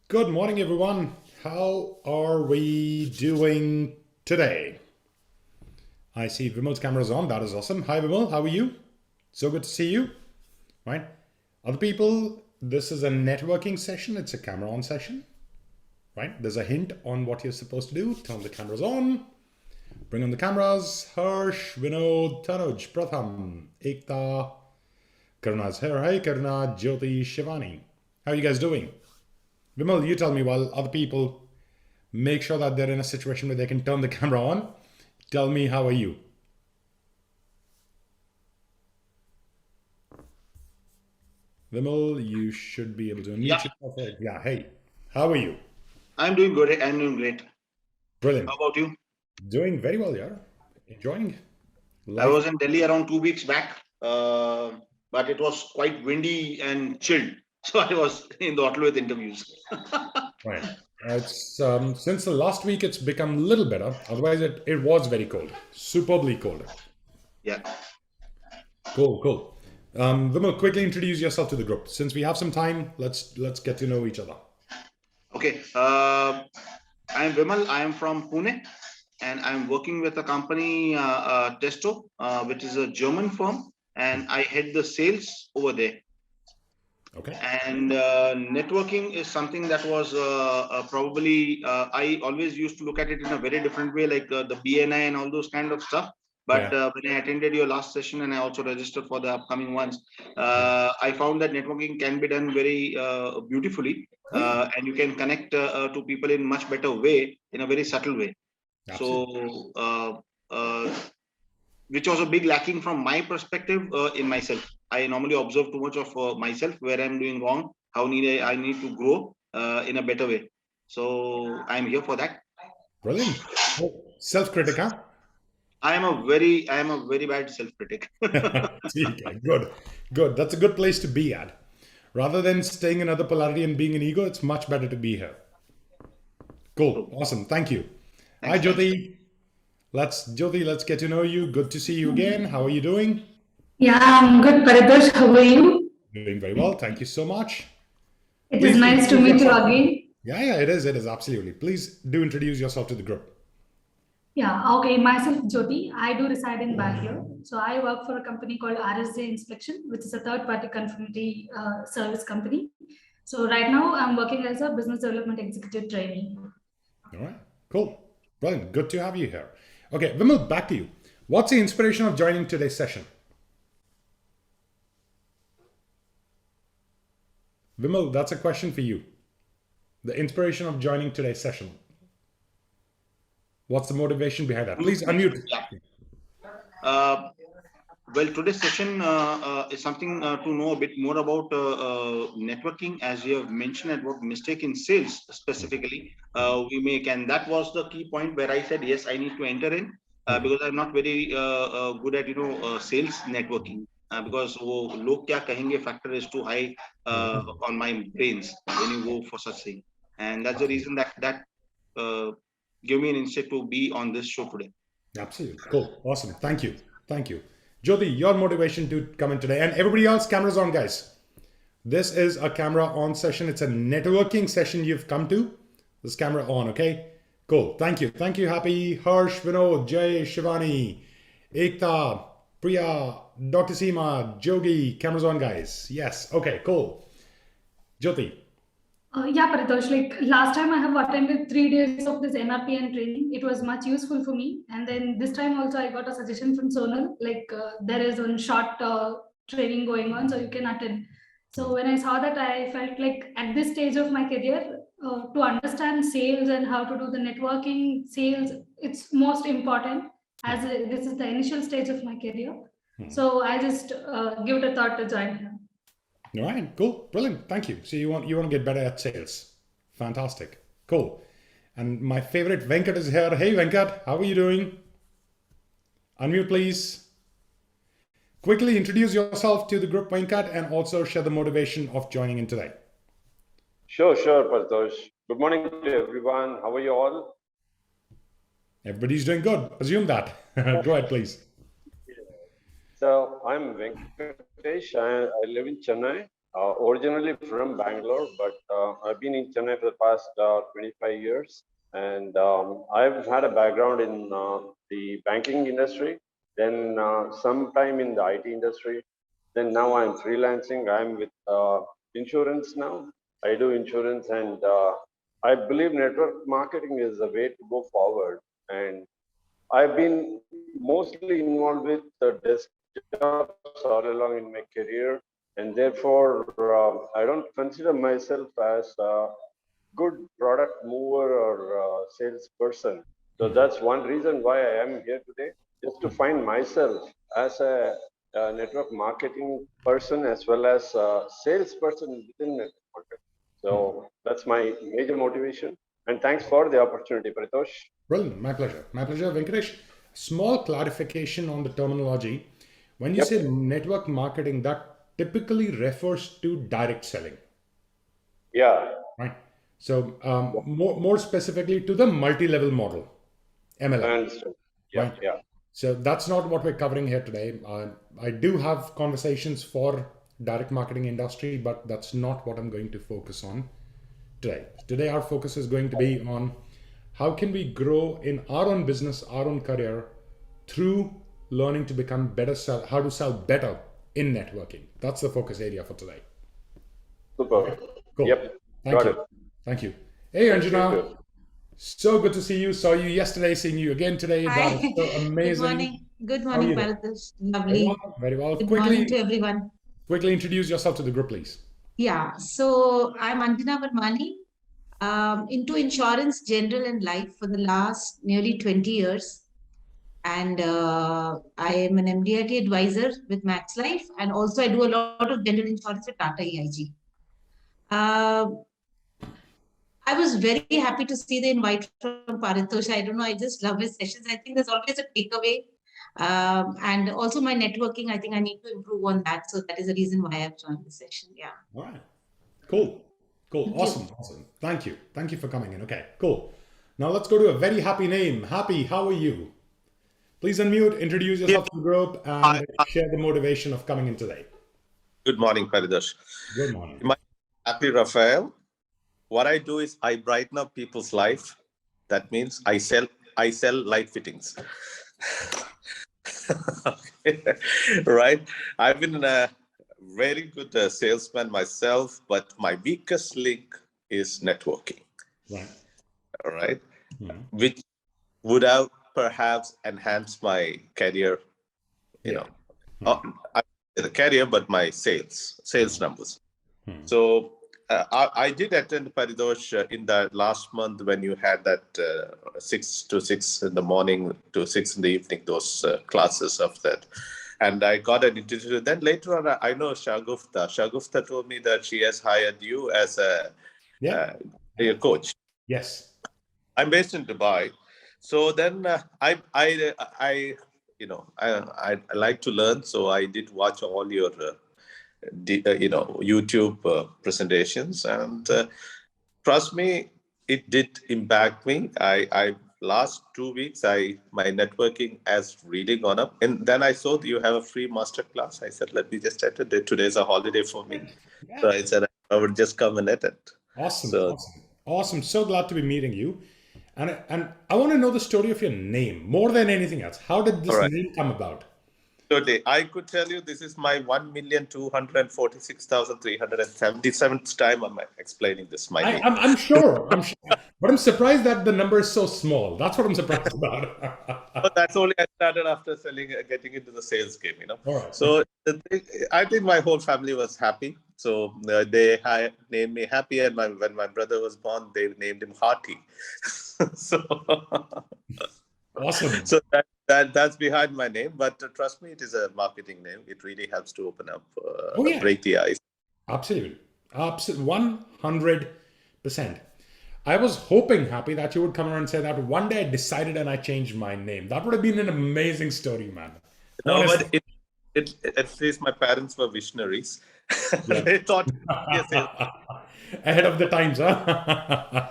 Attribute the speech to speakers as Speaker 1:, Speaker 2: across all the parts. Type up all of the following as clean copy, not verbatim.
Speaker 1: Good morning, everyone. How are we doing today? I see Vimal's camera's on. That is awesome. Hi, Vimal. How are you? So good to see you. Right? Other people, this is a networking session. It's a camera on session. Right? There's a hint on what you're supposed to do. Turn the cameras on. Bring on the cameras. Harsh, Vinod, Tanuj, Pratham, Ekta, Karuna's here. Hey, Karuna, Jody, Shivani. How are you guys doing? Vimal, you tell me while other people make sure that they're in a situation where they can turn the camera on. Tell me, how are you? Vimal, you should be able to unmute
Speaker 2: Yeah,
Speaker 1: yourself. Yeah, hey, how are you?
Speaker 2: I'm doing good. I'm doing great. How
Speaker 1: Brilliant.
Speaker 2: about you?
Speaker 1: Doing very well, yeah. Enjoying
Speaker 2: I
Speaker 1: life.
Speaker 2: was in Delhi around 2 weeks back, but it was quite windy and chilled. So I was in the hotel with interviews.
Speaker 1: Right. It's since the last week it's become a little better. Otherwise, it was very cold, superbly cold.
Speaker 2: Yeah.
Speaker 1: Cool, cool. Vimal, quickly introduce yourself to the group. Since we have some time, let's get to know each other.
Speaker 2: Okay. I'm Vimal. I am from Pune, and I'm working with a company, Testo, which is a German firm, and I head the sales over there.
Speaker 1: Okay.
Speaker 2: And networking is something that was probably I always used to look at it in a very different way, like the BNI and all those kind of stuff. But
Speaker 1: Yeah.
Speaker 2: when I attended your last session and I also registered for the upcoming ones,
Speaker 1: Yeah.
Speaker 2: I found that networking can be done very beautifully,
Speaker 1: Oh yeah.
Speaker 2: and you can connect to people in much better way, in a very subtle way.
Speaker 1: Absolutely.
Speaker 2: So uh, which was a big lacking from my perspective in myself. I normally observe too much of myself, where I'm doing wrong, how I need to grow in a better way. So I'm here for that.
Speaker 1: Brilliant. Oh, self-critic, huh?
Speaker 2: I am a very bad self critic.
Speaker 1: Okay, good. Good. That's a good place to be at. Rather than staying in other polarity and being an ego, it's much better to be here. Cool. Awesome. Thank you. Hi,
Speaker 2: Thanks.
Speaker 1: Jyoti. Let's get to know you. Good to see you again. How are you doing?
Speaker 3: Yeah, I'm good, Paritosh. How are you?
Speaker 1: Doing very well. Thank you so much.
Speaker 3: It is
Speaker 1: Please
Speaker 3: nice to
Speaker 1: introduce
Speaker 3: meet you
Speaker 1: yourself.
Speaker 3: again.
Speaker 1: Yeah, yeah, it is. It is absolutely. Please do introduce yourself to the group.
Speaker 3: Yeah, okay. Myself, Jody. I do reside in Bangalore. So I work for a company called RSJ Inspection, which is a third-party conformity service company. So right now, I'm working as a business development executive trainee.
Speaker 1: All right. Cool. Brilliant. Good to have you here. Okay, Vimal, back to you. What's the inspiration of joining today's session? Vimal, that's a question for you. The inspiration of joining today's session. What's the motivation behind that? Please unmute.
Speaker 2: Yeah. Well, today's session is something to know a bit more about networking, as you have mentioned about mistake in sales specifically we make, and that was the key point where I said yes, I need to enter in because I'm not very good at sales networking because wo log kya kahenge factor is too high on my brains when you go for such thing, and that's the reason that uh, give me an insight to be on this show today.
Speaker 1: Absolutely. Cool. Awesome. Thank you. Thank you. Jyoti, your motivation to come in today. And everybody else, cameras on, guys. This is a camera on session. It's a networking session you've come to. This camera on, okay? Cool. Thank you. Thank you, Happy, Harsh, Vinod, Jay, Shivani, Ekta, Priya, Dr. Sima, Jody. Cameras on, guys. Yes. Okay, cool. Jyoti.
Speaker 3: Yeah, Paritosh, like last time I have attended 3 days of this NRPN training. It was much useful for me. And then this time also I got a suggestion from Sonal, like there is one short training going on, so you can attend. So when I saw that, I felt like at this stage of my career, to understand sales and how to do the networking sales, it's most important as this is the initial stage of my career. So I just give it a thought to join here.
Speaker 1: All right, cool, brilliant, thank you. So you want to get better at sales. Fantastic, cool. And my favorite Venkat is here. Hey Venkat, how are you doing? Unmute please. Quickly introduce yourself to the group, Venkat, and also share the motivation of joining in today.
Speaker 4: Sure, Paritosh. Good morning to everyone. How are you all?
Speaker 1: Everybody's doing good. Assume that. Go ahead, please.
Speaker 4: So I'm Venkatesh. I live in Chennai. originally from Bangalore, but I've been in Chennai for the past 25 years. And I've had a background in the banking industry, then sometime in the IT industry. Then now I'm freelancing. I'm with insurance now. I do insurance, and I believe network marketing is the way to go forward. And I've been mostly involved with the desk jobs all along in my career, and therefore I don't consider myself as a good product mover or salesperson. So that's one reason why I am here today, just to find myself as a network marketing person as well as a salesperson within network marketing. So that's my major motivation. And thanks for the opportunity, Paritosh.
Speaker 1: Brilliant. My pleasure. My pleasure. Venkatesh, small clarification on the terminology. When you
Speaker 4: Yep.
Speaker 1: say network marketing, that typically refers to direct selling,
Speaker 4: Yeah.
Speaker 1: right? So more specifically to the multi-level model,
Speaker 4: I
Speaker 1: MLM,
Speaker 4: understand. Yeah,
Speaker 1: right?
Speaker 4: yeah.
Speaker 1: So that's not what we're covering here today. I do have conversations for direct marketing industry, but that's not what I'm going to focus on today. Today, our focus is going to be on how can we grow in our own business, our own career through learning to become better, how to sell better in networking. That's the focus area for today.
Speaker 4: Super.
Speaker 1: Cool.
Speaker 4: Yep.
Speaker 1: Thank
Speaker 4: Got
Speaker 1: you.
Speaker 4: it.
Speaker 1: Thank you. Hey,
Speaker 4: Thank you
Speaker 1: Anjana.
Speaker 4: too.
Speaker 1: So good to see you. Saw you yesterday, seeing you again today. That is
Speaker 5: Hi,
Speaker 1: so
Speaker 5: good
Speaker 1: amazing.
Speaker 5: morning. Good
Speaker 1: How are
Speaker 5: morning,
Speaker 1: you doing?
Speaker 5: Paritosh.
Speaker 1: Very
Speaker 5: Lovely.
Speaker 1: well. Very well.
Speaker 5: Good morning to everyone.
Speaker 1: Quickly introduce yourself to the group, please.
Speaker 5: Yeah, so I'm Anjana Varmani, into insurance, general and life for the last nearly 20 years. And I am an MDRT advisor with Max Life, and also I do a lot of general insurance with Tata EIG. I was very happy to see the invite from Paritosh. I don't know, I just love his sessions. I think there's always a takeaway. And also my networking, I think I need to improve on that. So that is the reason why I've joined the session. Yeah.
Speaker 1: All right. Cool. Cool.
Speaker 5: Thank
Speaker 1: Awesome.
Speaker 5: you.
Speaker 1: Awesome. Thank you. Thank you for coming in. Okay, cool. Now let's go to a very happy name. Happy, how are you? Please unmute, introduce yourself to the group, and share the motivation of coming in today.
Speaker 6: Good morning, Paritosh.
Speaker 1: Good morning.
Speaker 6: Happy Raphael. What I do is I brighten up people's life. That means I sell light fittings. Right? I've been a very good salesman myself, but my weakest link is networking.
Speaker 1: Right.
Speaker 6: All right.
Speaker 1: Mhm.
Speaker 6: Which would have perhaps enhanced my career, the career, but my sales numbers. So I did attend Paritosh in the last month when you had that 6 to 6 in the morning to 6 in the evening, those classes of that. And I got an interview. Then later on, I know Shagufta. Shagufta told me that she has hired you as a coach.
Speaker 1: Yes.
Speaker 6: I'm based in Dubai. So then I like to learn. So I did watch all your YouTube presentations, and trust me, it did impact me. I last 2 weeks my networking has really gone up, and then I saw that you have a free master class. I said, let me just attend it. Today's a holiday for me, so I said I would just come and attend.
Speaker 1: Awesome.
Speaker 6: So,
Speaker 1: Awesome. So glad to be meeting you. And I want to know the story of your name more than anything else. How did this name come about?
Speaker 6: Jody, I could tell you this is my 1,246,377th time I'm explaining this.
Speaker 1: I'm sure. But I'm surprised that the number is so small. That's what I'm surprised about.
Speaker 6: But that's only I started after getting into the sales game,
Speaker 1: All right.
Speaker 6: So I think my whole family was happy. So they named me Happy, and when my brother was born, they named him Hearty. So
Speaker 1: awesome.
Speaker 6: So that's behind my name, but trust me, it is a marketing name. It really helps to open up, break the ice.
Speaker 1: Absolutely. 100%. I was hoping, Happy, that you would come around and say that one day I decided and I changed my name. That would have been an amazing story, man.
Speaker 6: No, but at least my parents were visionaries. They thought
Speaker 1: ahead of the times, huh?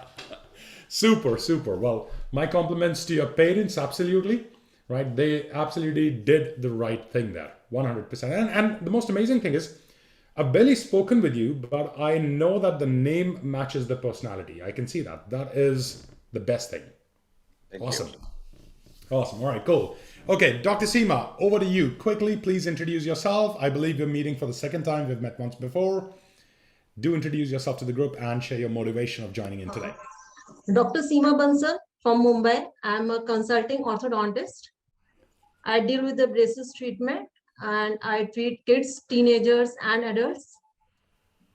Speaker 1: Super. Well, my compliments to your parents, absolutely. Right? They absolutely did the right thing there, 100%. And the most amazing thing is, I've barely spoken with you, but I know that the name matches the personality. I can see that. That is the best thing.
Speaker 6: Thank
Speaker 1: Awesome.
Speaker 6: you.
Speaker 1: Awesome. All right, cool. Okay, Dr. Sima, over to you. Quickly, please introduce yourself. I believe you're meeting for the second time. We've met once before. Do introduce yourself to the group and share your motivation of joining in today.
Speaker 7: Dr. Sima Bansal from Mumbai. I'm a consulting orthodontist. I deal with the braces treatment and I treat kids, teenagers, and adults.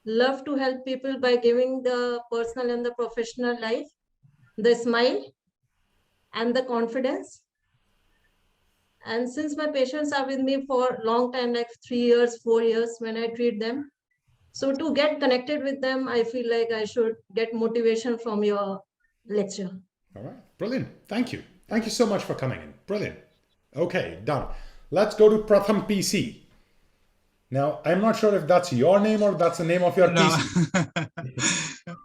Speaker 7: Love to help people by giving the personal and the professional life, the smile, and the confidence. And since my patients are with me for a long time, like 3 years, 4 years, when I treat them, so to get connected with them, I feel like I should get motivation from your lecture.
Speaker 1: All right, brilliant. Thank you. Thank you so much for coming in. Brilliant. Okay, done. Let's go to Pratham PC. Now, I'm not sure if that's your name or that's the name of your PC.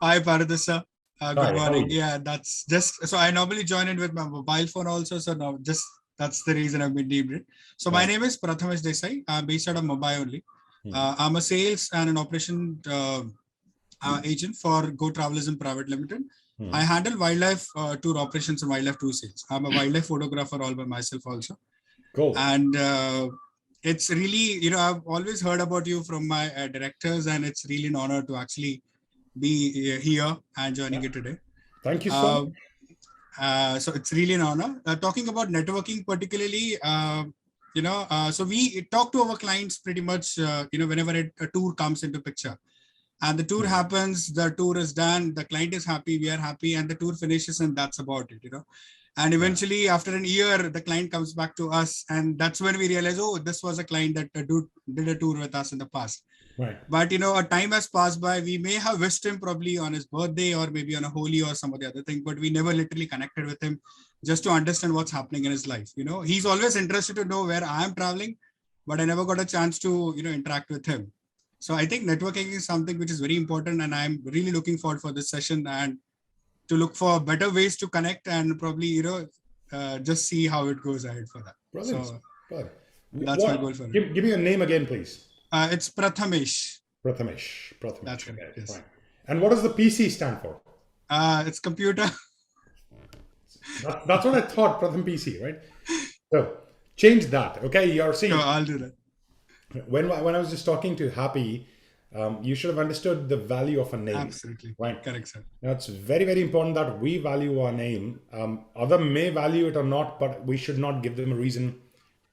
Speaker 8: Hi, Paritosh sir.
Speaker 1: Hi,
Speaker 8: Good
Speaker 1: how are
Speaker 8: morning.
Speaker 1: you?
Speaker 8: Yeah, that's just so I normally join in with my mobile phone also. So now just that's the reason I've been deemed it. So my
Speaker 1: Right.
Speaker 8: name is Prathamesh Desai. I'm based out of Mumbai only. I'm a sales and an operation agent for Go Travelism Private Limited. I handle wildlife tour operations and wildlife tour sales. I'm a wildlife photographer all by myself also.
Speaker 1: Cool.
Speaker 8: And it's really, I've always heard about you from my directors, and it's really an honor to actually be here and joining you today.
Speaker 1: Thank you so much.
Speaker 8: So it's really an honor. Talking about networking particularly, so we talk to our clients pretty much, whenever a tour comes into picture. And the tour happens, the tour is done, the client is happy, we are happy, and the tour finishes, and that's about it, And eventually, after a year, the client comes back to us, and that's when we realize, oh, this was a client that did a tour with us in the past.
Speaker 1: Right.
Speaker 8: But a time has passed by. We may have wished him probably on his birthday or maybe on a Holi or some of the other thing, but we never literally connected with him just to understand what's happening in his life. He's always interested to know where I am traveling, but I never got a chance to interact with him. So I think networking is something which is very important, and I'm really looking forward for this session and to look for better ways to connect and probably just see how it goes ahead for that.
Speaker 1: Brilliant.
Speaker 8: So
Speaker 1: Good.
Speaker 8: that's my goal for it.
Speaker 1: Give me your name again, please.
Speaker 8: It's Prathamesh.
Speaker 1: Prathamesh.
Speaker 8: That's correct.
Speaker 1: Okay,
Speaker 8: Yes.
Speaker 1: fine. And what does the PC stand for?
Speaker 8: It's computer.
Speaker 1: That's what I thought, Pratham PC, right? So change that. Okay, you're seeing.
Speaker 8: No, I'll do that.
Speaker 1: When I was just talking to Happy, you should have understood the value of a name.
Speaker 8: Absolutely.
Speaker 1: Right.
Speaker 8: Correct, sir.
Speaker 1: Now, it's very, very important that we value our name. Other may value it or not, but we should not give them a reason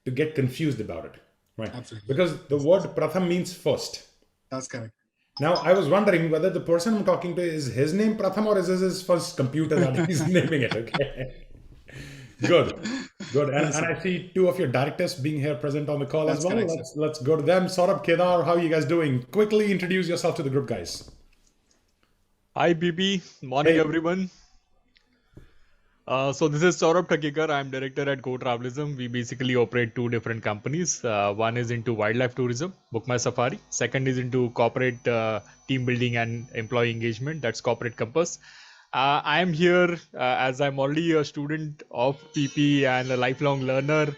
Speaker 1: to get confused about it. Right.
Speaker 8: Absolutely.
Speaker 1: Because the word Pratham means first.
Speaker 8: That's correct.
Speaker 1: Now, I was wondering whether the person I'm talking to is his name Pratham or is this his first computer that he's naming it. Okay. Good. And I see two of your directors being here present on the call as well.
Speaker 8: Correct,
Speaker 1: Let's go to them. Saurabh, Kedar, how are you guys doing? Quickly introduce yourself to the group, guys.
Speaker 9: Hi, BP. Morning,
Speaker 1: Hey.
Speaker 9: everyone. So this is Saurabh Thakikar. I'm director at Go Travelism. We basically operate two different companies. One is into wildlife tourism, Book My Safari. Second is into corporate team building and employee engagement. That's Corporate Compass. I am here as I'm already a student of PP and a lifelong learner.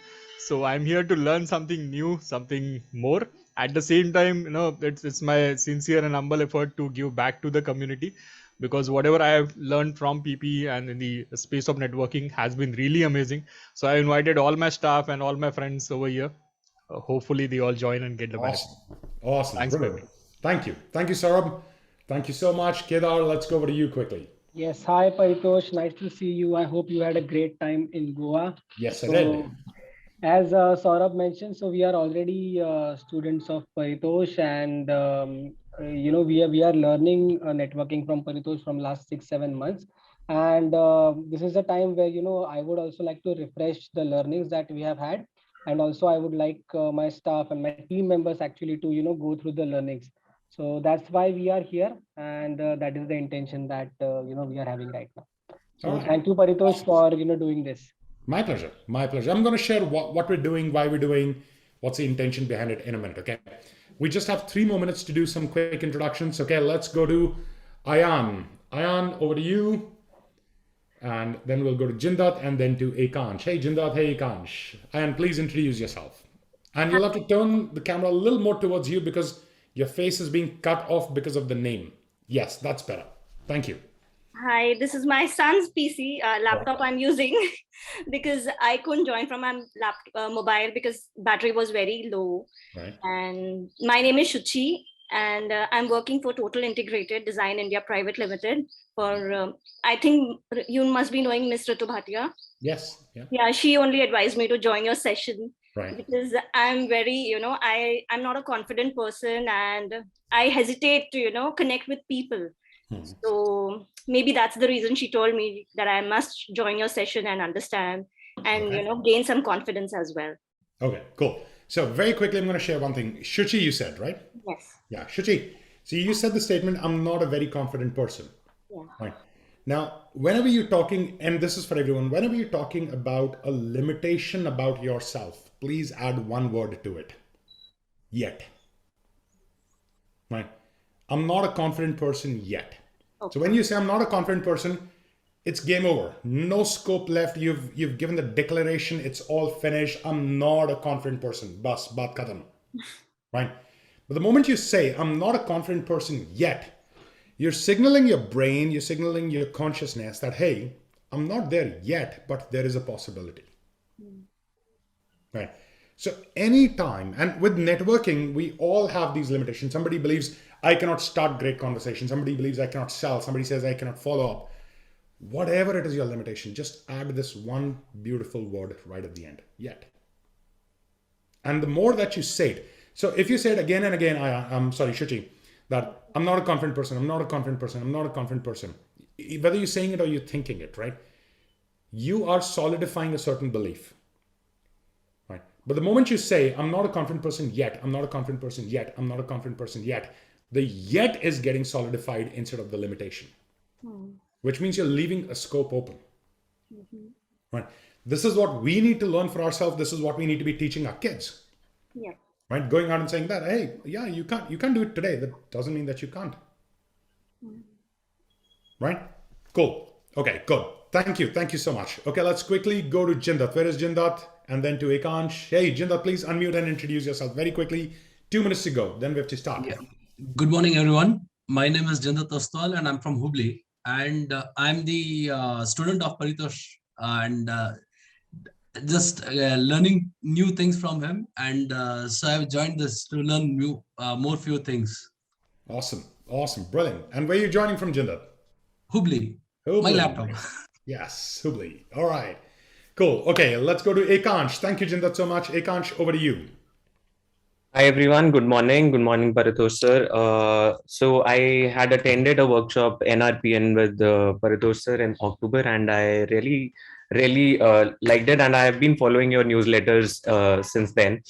Speaker 9: So I'm here to learn something new, something more. At the same time, it's my sincere and humble effort to give back to the community, because whatever I have learned from PP and in the space of networking has been really amazing. So I invited all my staff and all my friends over here. Hopefully they all join and get the benefit.
Speaker 1: Awesome.
Speaker 9: Thanks,
Speaker 1: Brilliant.
Speaker 9: baby.
Speaker 1: Thank you. Thank you, Saurabh. Thank you so much. Kedar, let's go over to you quickly.
Speaker 10: Yes, hi Paritosh, nice to see you. I hope you had a great time in Goa.
Speaker 1: Yes, I did.
Speaker 10: As Saurabh mentioned, so we are already students of Paritosh, and we are learning networking from Paritosh from last 6-7 months. And this is a time where I would also like to refresh the learnings that we have had, and also I would like my staff and my team members actually to go through the learnings. So that's why we are here, and that is the intention that we are having right now. So thank you, Paritosh, for doing this.
Speaker 1: My pleasure. My pleasure. I'm going to share what we're doing, why we're doing, what's the intention behind it in a minute. Okay. We just have 3 more minutes to do some quick introductions. Okay. Let's go to Ayan. Ayan, over to you. And then we'll go to Jindat and then to Ekansh. Hey, Jindat. Hey, Ekansh. Ayan, please introduce yourself. And you'll have to turn the camera a little more towards you because Your face is being cut off because of the name. Yes, that's better. Thank you.
Speaker 11: Hi, this is my son's PC laptop I'm using because I couldn't join from my mobile because battery was very low.
Speaker 1: Right.
Speaker 11: And my name is Shuchi, and I'm working for Total Integrated Design India Private Limited. For I think you must be knowing Ms. Ritu Bhatia.
Speaker 1: Yes. Yeah.
Speaker 11: Yeah, she only advised me to join your session.
Speaker 1: Right.
Speaker 11: Because I'm very, I'm not a confident person, and I hesitate to, connect with people. So maybe that's the reason she told me that I must join your session and understand and, gain some confidence as well.
Speaker 1: Okay, cool. So very quickly, I'm going to share one thing. Shuchi, you said, right?
Speaker 11: Yes.
Speaker 1: Yeah, Shuchi. So you said the statement, I'm not a very confident person.
Speaker 11: Yeah.
Speaker 1: Right. Now, whenever you're talking, and this is for everyone, whenever you're talking about a limitation about yourself, please add one word to it. Yet. Right. I'm not a confident person yet. Okay. So when you say I'm not a confident person, it's game over. No scope left. You've given the declaration. It's all finished. I'm not a confident person. Bas, baat khatam. Right. But the moment you say I'm not a confident person yet, you're signaling your brain, you're signaling your consciousness that, hey, I'm not there yet, but there is a possibility. Right. So anytime, and with networking, we all have these limitations. Somebody believes I cannot start great conversation. Somebody believes I cannot sell. Somebody says I cannot follow up. Whatever it is your limitation, just add this one beautiful word right at the end, yet. And the more that you say it, so if you say it again and again, I'm sorry, Shuchi, that I'm not a confident person, I'm not a confident person, I'm not a confident person. Whether you're saying it or you're thinking it, right? You are solidifying a certain belief, right? But the moment you say, I'm not a confident person yet, I'm not a confident person yet, I'm not a confident person yet, the yet is getting solidified instead of the limitation, which means you're leaving a scope open, right? This is what we need to learn for ourselves. This is what we need to be teaching our kids.
Speaker 11: Yeah.
Speaker 1: Right? Going out and saying that, hey, yeah, you can't do it today. That doesn't mean that you can't. Right? Cool. Okay, good. Thank you. Thank you so much. Okay, let's quickly go to Jindal. Where is Jindal? And then to Ekansh. Hey, Jindal, please unmute and introduce yourself very quickly. 2 minutes to go. Then we have to start.
Speaker 12: Yeah. Good morning, everyone. My name is Jindal Tostwal and I'm from Hubli. And I'm the student of Paritosh and just learning new things from him. And so I've joined this to learn more few things.
Speaker 1: Awesome. Awesome. Brilliant. And where are you joining from, Jindal?
Speaker 12: Hubli.
Speaker 1: Hubli.
Speaker 12: My laptop.
Speaker 1: Yes, Hubli. All right. Cool. Okay, let's go to Ekansh. Thank you, Jindal, so much. Ekansh, over to you.
Speaker 13: Hi everyone, good morning. Good morning, Paritosh sir. So I had attended a workshop NRPN with Paritosh sir in October, and I really liked it, and I have been following your newsletters since then.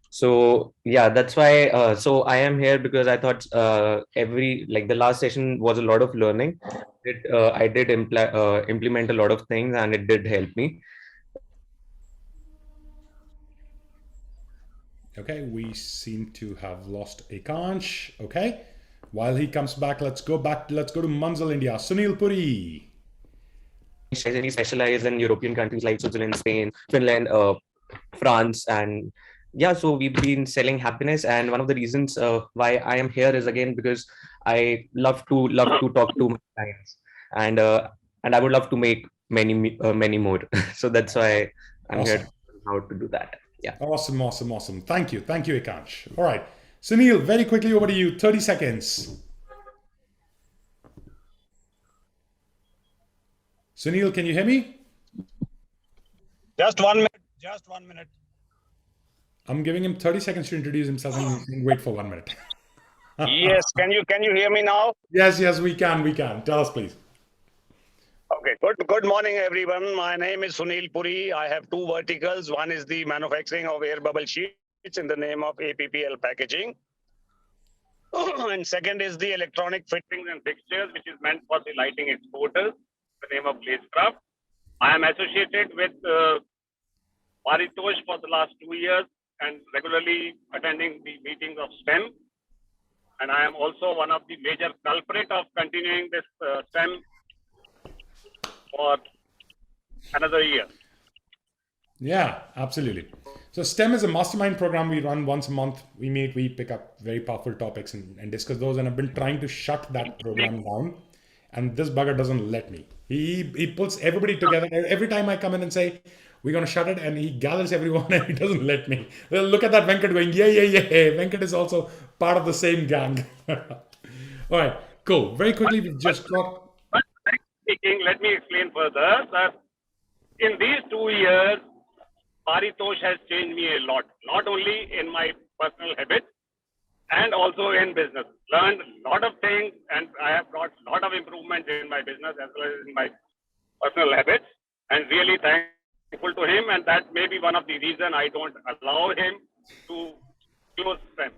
Speaker 13: So yeah, that's why. So I am here because I thought the last session was a lot of learning. I did implement a lot of things, and it did help me.
Speaker 1: Okay, we seem to have lost Ekansh. Okay, while he comes back, let's go to Manzil, India. Sunil Puri.
Speaker 13: We specialize in European countries like Switzerland, Spain, Finland, France, and yeah, so we've been selling happiness. And one of the reasons why I am here is again because I love to talk to my clients, and I would love to make many more. So that's why I'm
Speaker 1: Awesome.
Speaker 13: here how to do that. Yeah.
Speaker 1: Awesome. Thank you, Ekansh. All right, Sunil, very quickly over to you. 30 seconds. Sunil, can you hear me?
Speaker 14: Just 1 minute.
Speaker 1: I'm giving him 30 seconds to introduce himself and wait for 1 minute.
Speaker 14: Yes, can you hear me now?
Speaker 1: Yes, we can. Tell us, please.
Speaker 14: Okay, good morning, everyone. My name is Sunil Puri. I have two verticals. One is the manufacturing of air bubble sheets in the name of APPL Packaging. And second is the electronic fittings and fixtures, which is meant for the lighting exporters, the name of Glazecraft. I am associated with Paritosh for the last 2 years and regularly attending the meetings of STEM. And I am also one of the major culprit of continuing this STEM for another year.
Speaker 1: Yeah, absolutely. So STEM is a mastermind program we run once a month. We meet, we pick up very powerful topics and discuss those. And I've been trying to shut that program down. And this bugger doesn't let me. He puts everybody together. Every time I come in and say, we're going to shut it, and he gathers everyone and he doesn't let me. Well, look at that Venkat going, yeah, yeah, yeah. Venkat is also part of the same gang. All right, cool. Very quickly, we just talked.
Speaker 14: But speaking, let me explain further that in these 2 years, Paritosh has changed me a lot, not only in my personal habits and also in business. Learned a lot of things, and I have got a lot of improvements in my business as well as in my personal habits, and really thankful to him. And that may be one of the reasons I don't allow him to close them.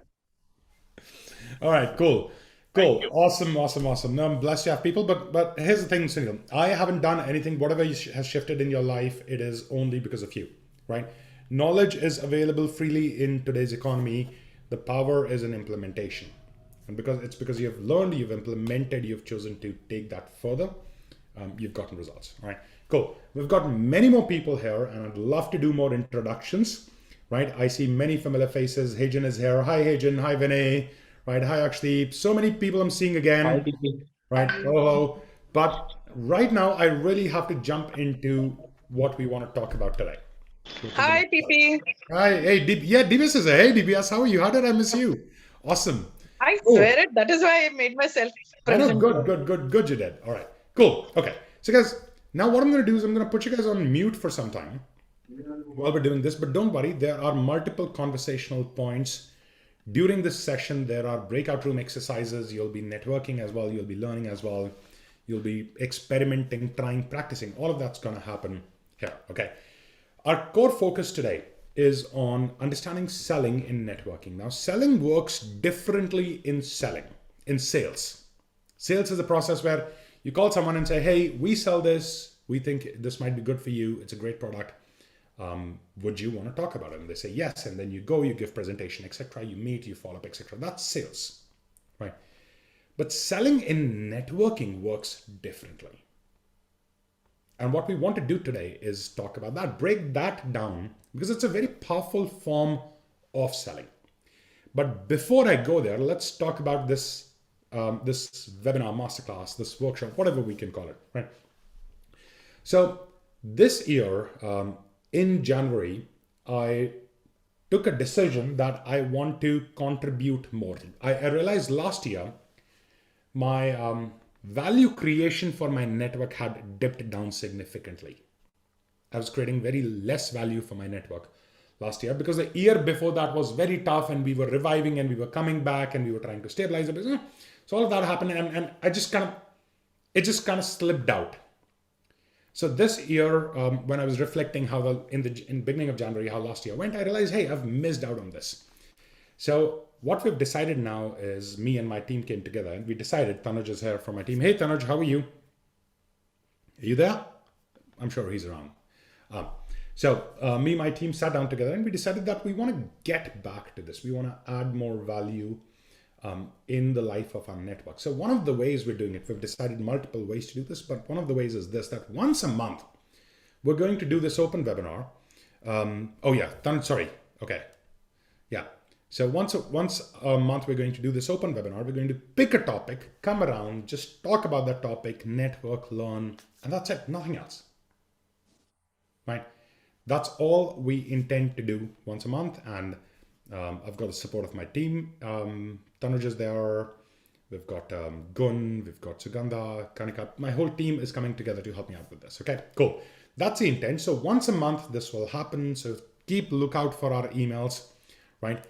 Speaker 1: All right, cool. Cool. Awesome, awesome, awesome. No, I'm blessed you have people, but here's the thing, Sunil. I haven't done anything, whatever has shifted in your life, it is only because of you, right? Knowledge is available freely in today's economy. The power is in implementation. And because you've learned, you've implemented, you've chosen to take that further, you've gotten results, all right? Cool. We've got many more people here, and I'd love to do more introductions, right? I see many familiar faces. Hajan is here. Hi, Hajan. Hi, Vinay. Right, hi Akshdeep. So many people I'm seeing again.
Speaker 10: Hi, DP.
Speaker 1: Right, hello. But right now, I really have to jump into what we want to talk about today.
Speaker 15: Hi, DP.
Speaker 1: Hi, hey, DP. Yeah, DP says, hey, DPS, how are you? How did I miss you? Awesome.
Speaker 15: I swear it. That is why I made myself present.
Speaker 1: I know, good, you did. All right, cool. Okay, so guys, now what I'm going to do is I'm going to put you guys on mute for some time while we're doing this. But don't worry, there are multiple conversational points. During this session, there are breakout room exercises. You'll be networking as well. You'll be learning as well. You'll be experimenting, trying, practicing. All of that's going to happen here. Okay. Our core focus today is on understanding selling in networking. Now, selling works differently in sales. Sales is a process where you call someone and say, hey, we sell this. We think this might be good for you. It's a great product. Would you want to talk about it? And they say yes, and then you go, you give presentation, etc. You meet, you follow up, etc. That's sales, right? But selling in networking works differently. And what we want to do today is talk about that, break that down, because it's a very powerful form of selling. But before I go there, let's talk about this webinar, masterclass, this workshop, whatever we can call it, right? So this year, in January, I took a decision that I want to contribute more. I realized last year my value creation for my network had dipped down significantly. I was creating very less value for my network last year because the year before that was very tough, and we were reviving and we were coming back and we were trying to stabilize the business. So all of that happened, and it just kind of slipped out. So this year, when I was reflecting how in beginning of January, how last year went, I realized, hey, I've missed out on this. So what we've decided now is me and my team came together and we decided, Tanuj is here from my team. Hey, Tanuj, how are you? Are you there? I'm sure he's around. So me and my team sat down together and we decided that we want to get back to this. We want to add more value in the life of our network. So one of the ways we're doing it, we've decided multiple ways to do this, but one of the ways is this, that once a month, we're going to do this open webinar. So once a month, we're going to do this open webinar. We're going to pick a topic, come around, just talk about that topic, network, learn, and that's it, nothing else, right? That's all we intend to do once a month. And I've got the support of my team. Tanuj is there. We've got Gun, we've got Sugandha, Kanika. My whole team is coming together to help me out with this. Okay, cool. That's the intent. So once a month, this will happen. So keep lookout for our emails, right?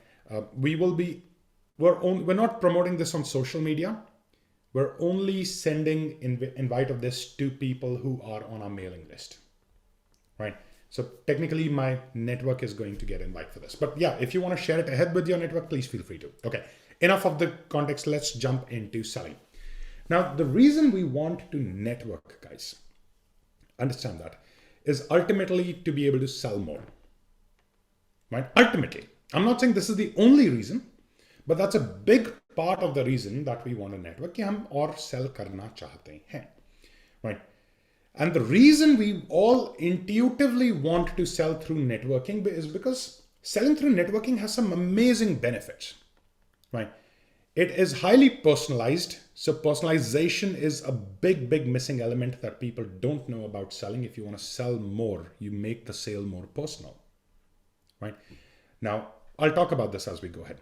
Speaker 1: We're not promoting this on social media. We're only sending invite of this to people who are on our mailing list, right? So technically my network is going to get invite for this. But yeah, if you want to share it ahead with your network, please feel free to. Okay, enough of the context. Let's jump into selling. Now, the reason we want to network, guys, understand that, is ultimately to be able to sell more, right? Ultimately, I'm not saying this is the only reason, but that's a big part of the reason that we want to network, कि हम और sell करना चाहते हैं, right? And the reason we all intuitively want to sell through networking is because selling through networking has some amazing benefits, right? It is highly personalized. So personalization is a big missing element that people don't know about selling. If you want to sell more, you make the sale more personal, right? Now, I'll talk about this as we go ahead.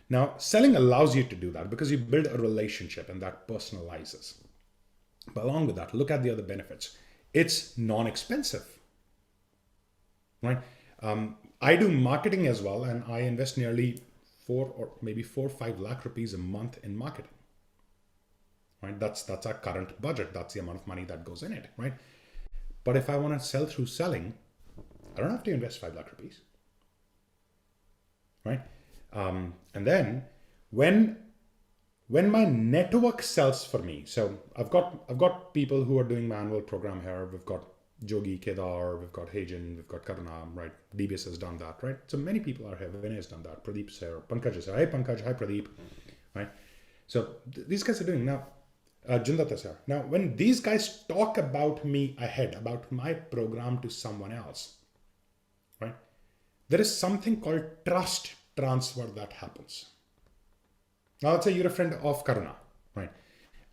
Speaker 1: Now, selling allows you to do that because you build a relationship and that personalizes. But along with that, look at the other benefits. It's non-expensive, right? I do marketing as well, and I invest nearly 4 or 5 lakh rupees a month in marketing, right? That's our current budget. That's the amount of money that goes in it, right? But if I want to sell through selling, I don't have to invest 5 lakh rupees, right? And then when my network sells for me, so I've got people who are doing my annual program here. We've got Jody, Kedar, we've got Hajan, we've got Karuna, right? DBS has done that, right? So many people are here. Vinay has done that. Pradeep's here. Pankaj is here. Hi Pankaj, hi Pradeep, right? So these guys are doing now. Jindal is here. Now, when these guys talk about me ahead, about my program to someone else, right? There is something called trust transfer that happens. Now, let's say you're a friend of Karuna, right?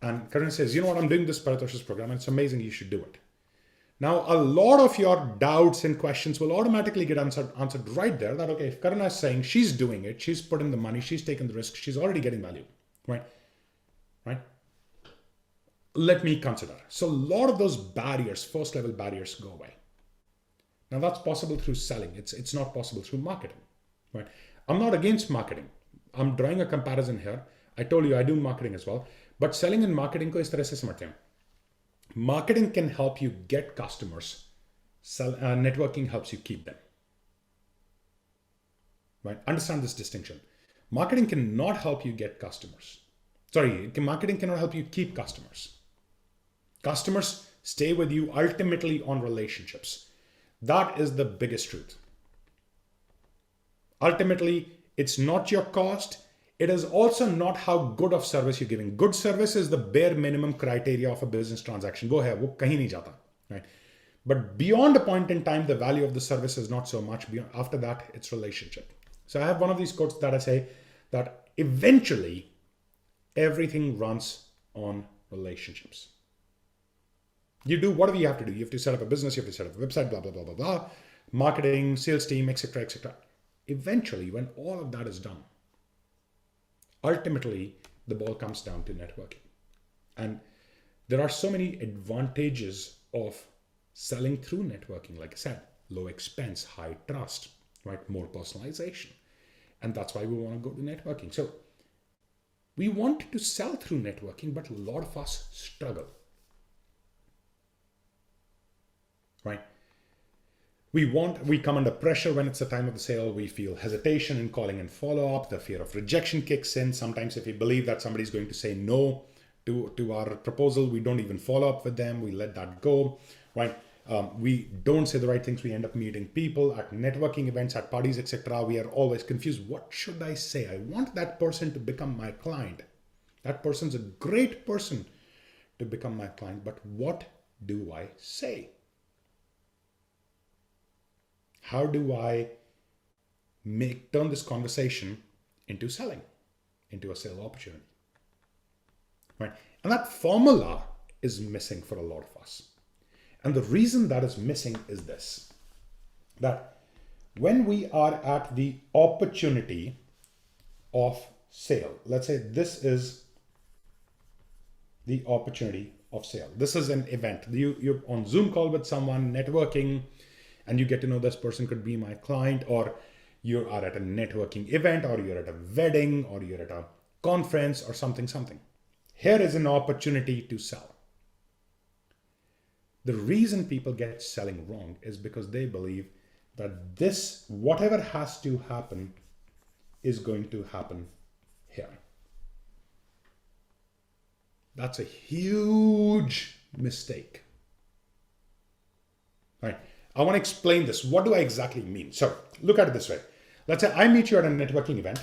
Speaker 1: And Karuna says, you know what, I'm doing this Paritosh's program, and it's amazing, you should do it. Now, a lot of your doubts and questions will automatically get answered right there. That, okay, if Karuna is saying she's doing it, she's put in the money, she's taken the risk, she's already getting value, right? Right? Let me consider. So a lot of those barriers, first level barriers, go away. Now, that's possible through selling. It's not possible through marketing, right? I'm not against marketing. I'm drawing a comparison here. I told you I do marketing as well. But selling and marketing को इस तरह से समझते हैं. Marketing can help you get customers. Networking helps you keep them. Right? Understand this distinction. Marketing cannot help you get customers. Sorry, marketing cannot help you keep customers. Customers stay with you ultimately on relationships. That is the biggest truth. Ultimately, it's not your cost. It is also not how good of service you're giving. Good service is the bare minimum criteria of a business transaction. Go ahead, wo kahin nahi jata, right? But beyond a point in time, the value of the service is not so much. After that, it's relationship. So I have one of these quotes that I say that eventually everything runs on relationships. You do whatever you have to do. You have to set up a business, you have to set up a website, blah, blah, blah, blah, blah, marketing, sales team, etc., etc. Eventually, when all of that is done, ultimately, the ball comes down to networking. And there are so many advantages of selling through networking. Like I said, low expense, high trust, right? More personalization. And that's why we want to go to networking. So we want to sell through networking, but a lot of us struggle, right? We come under pressure when it's the time of the sale. We feel hesitation in calling and follow up. The fear of rejection kicks in. Sometimes if we believe that somebody's going to say no to our proposal, we don't even follow up with them. We let that go, right? We don't say the right things. We end up meeting people at networking events, at parties, etc. We are always confused. What should I say? I want that person to become my client. That person's a great person to become my client, but what do I say? How do I turn this conversation into selling, into a sale opportunity, right? And that formula is missing for a lot of us. And the reason that is missing is this, that when we are at the opportunity of sale, let's say this is the opportunity of sale. This is an event. You're on Zoom call with someone, networking, and you get to know this person could be my client, or you are at a networking event, or you're at a wedding, or you're at a conference, or something. Here is an opportunity to sell. The reason people get selling wrong is because they believe that this, whatever has to happen, is going to happen here. That's a huge mistake. Right? I want to explain this. What do I exactly mean? So look at it this way. Let's say I meet you at a networking event.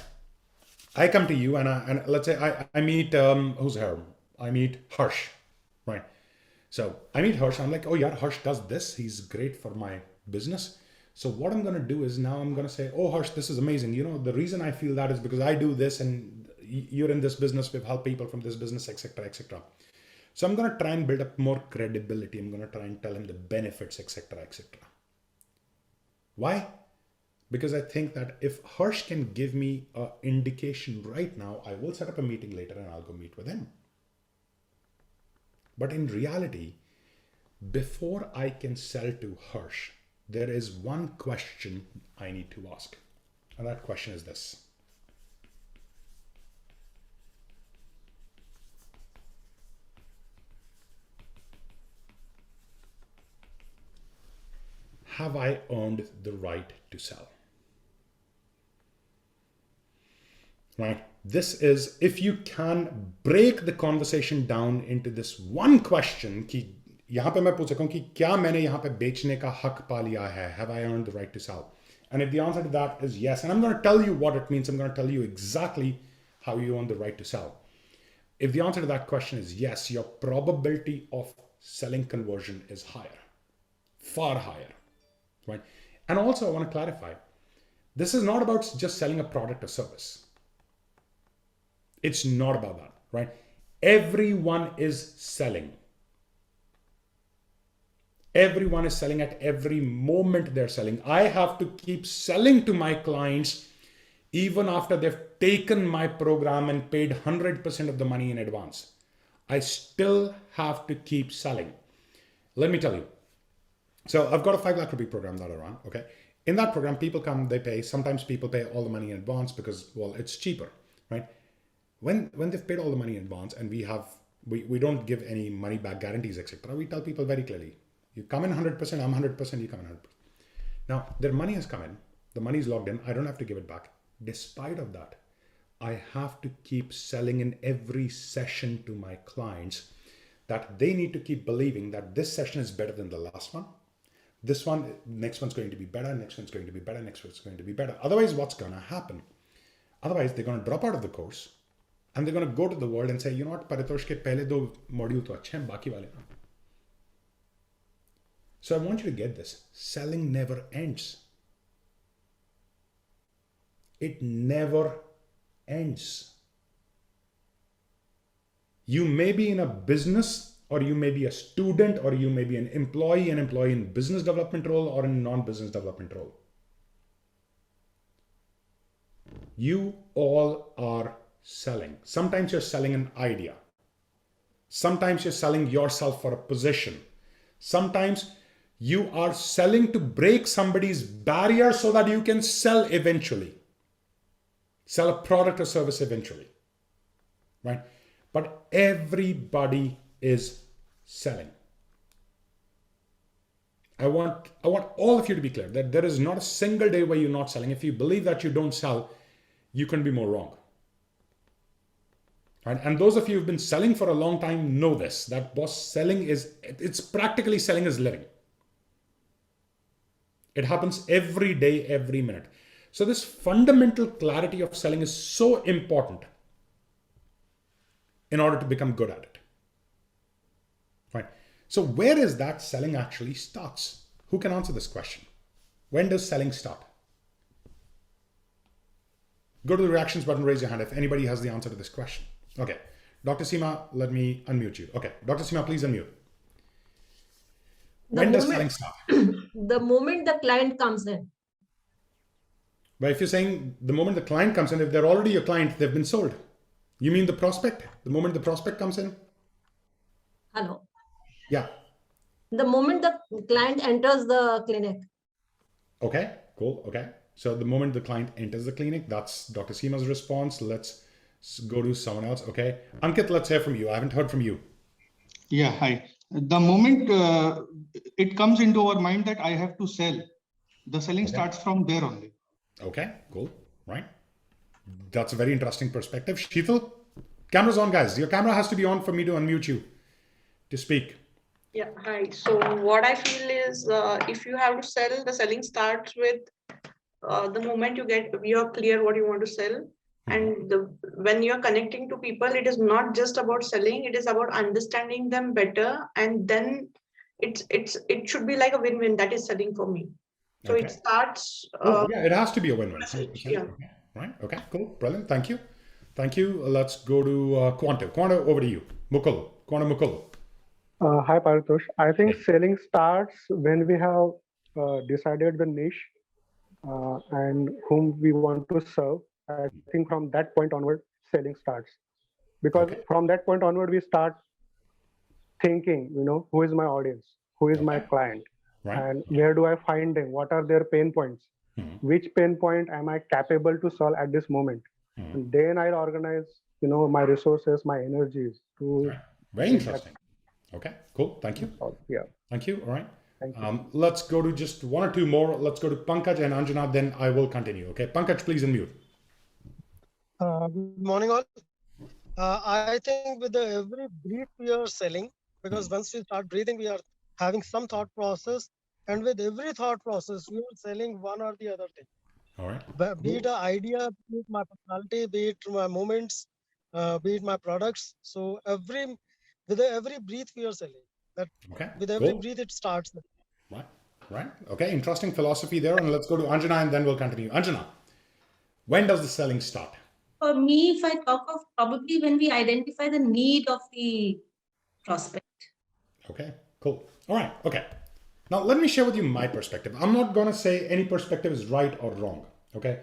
Speaker 1: I come to you and let's say I meet, who's here? I meet Harsh, right? So I meet Harsh. I'm like, oh yeah, Harsh does this. He's great for my business. So what I'm going to do is now I'm going to say, oh Harsh, this is amazing. You know, the reason I feel that is because I do this and you're in this business. We've helped people from this business, etc., etc. So I'm going to try and build up more credibility. I'm going to try and tell him the benefits, etc., etc. Why? Because I think that if Harsh can give me an indication right now, I will set up a meeting later and I'll go meet with him. But in reality, before I can sell to Harsh, there is one question I need to ask. And that question is this. Have I earned the right to sell? Right? This is, if you can break the conversation down into this one question, कि यहाँ पे मैं पूछ सकूँ कि क्या मैंने यहाँ पे बेचने का हक पा लिया है? Have I earned the right to sell? And if the answer to that is yes, and I'm going to tell you what it means, I'm going to tell you exactly how you earn the right to sell. If the answer to that question is yes, your probability of selling conversion is higher, far higher, right? And also I want to clarify, this is not about just selling a product or service. It's not about that, right? Everyone is selling. Everyone is selling at every moment they're selling. I have to keep selling to my clients even after they've taken my program and paid 100% of the money in advance. I still have to keep selling. Let me tell you. So I've got a 5 lakh rupee program that I run, okay? In that program, people come, they pay. Sometimes people pay all the money in advance because, well, it's cheaper, right? When they've paid all the money in advance and we don't give any money back guarantees, etc., we tell people very clearly, you come in 100%, I'm 100%, you come in 100%. Now, their money has come in, the money is logged in, I don't have to give it back. Despite of that, I have to keep selling in every session to my clients that they need to keep believing that this session is better than the last one. This one, next one's going to be better, next one's going to be better, next one's going to be better. Otherwise, what's going to happen? Otherwise, they're going to drop out of the course and they're going to go to the world and say, you know what, Paritosh ke pehle 2 module to achhe hain, baki wale na. So I want you to get this. Selling never ends. It never ends. You may be in a business, or you may be a student, or you may be an employee in business development role or in non-business development role. You all are selling. Sometimes you're selling an idea. Sometimes you're selling yourself for a position. Sometimes you are selling to break somebody's barrier so that you can sell eventually. Sell a product or service eventually, right? But everybody is selling. I want all of you to be clear that there is not a single day where you're not selling. If you believe that you don't sell, you can be more wrong. Right? And those of you who've been selling for a long time know this, that selling it's practically selling is living. It happens every day, every minute. So this fundamental clarity of selling is so important in order to become good at it. Right? So where is that selling actually starts? Who can answer this question? When does selling start? Go to the reactions button, raise your hand if anybody has the answer to this question. Okay. Dr. Sima, let me unmute you. Okay. Dr. Sima, please unmute. When does selling start?
Speaker 7: The moment the client comes in.
Speaker 1: But if you're saying the moment the client comes in, if they're already your client, they've been sold. You mean the prospect? The moment the prospect comes in?
Speaker 7: Hello.
Speaker 1: Yeah.
Speaker 7: The moment the client enters the clinic.
Speaker 1: Okay, cool. Okay. So the moment the client enters the clinic, that's Dr. Sima's response. Let's go to someone else. Okay. Ankit, let's hear from you. I haven't heard from you.
Speaker 16: Yeah, hi. The moment it comes into our mind that I have to sell, the selling starts from there only.
Speaker 1: Okay, cool. Right. That's a very interesting perspective. Sheetal, camera's on, guys. Your camera has to be on for me to unmute you to speak.
Speaker 15: Yeah, hi. So what I feel is if you have to sell, the selling starts with the moment you're clear what you want to sell. And when you're connecting to people, it is not just about selling, it is about understanding them better. And then it should be like a win-win. That is selling for me. So
Speaker 1: Okay.
Speaker 15: it starts.
Speaker 1: Yeah, it has to be a win-win. 100%.
Speaker 15: Yeah.
Speaker 1: Okay. Right. Okay. Cool. Brilliant. Thank you. Thank you. Let's go to Quanto. Quanto, over to you. Mukul. Quanto Mukul.
Speaker 17: Hi, Paritosh. I think selling starts when we have decided the niche and whom we want to serve. I think from that point onward, selling starts. Because from that point onward, we start thinking, who is my audience? Who is my client?
Speaker 1: Right.
Speaker 17: And where do I find them? What are their pain points? Which pain point am I capable to solve at this moment? And then I'll organize, my resources, my energies to.
Speaker 1: Very interesting. Okay, cool. Thank you.
Speaker 17: Yeah.
Speaker 1: Thank you. All right.
Speaker 17: Thank you.
Speaker 1: Let's go to just one or two more. Let's go to Pankaj and Anjana, then I will continue. Okay, Pankaj, please unmute.
Speaker 18: Good morning, all. I think with every breath we are selling, because once we start breathing, we are having some thought process, and with every thought process, we are selling one or the other thing.
Speaker 1: All right.
Speaker 18: But be it an idea, be it my personality, be it my moments, be it my products. So with every breath we are selling. That with every breath it starts.
Speaker 1: Right. Right. Okay. Interesting philosophy there. And let's go to Anjana and then we'll continue. Anjana, when does the selling start?
Speaker 5: For me, if I talk of probably when we identify the need of the prospect.
Speaker 1: Okay, cool. All right, okay. Now let me share with you my perspective. I'm not going to say any perspective is right or wrong, okay?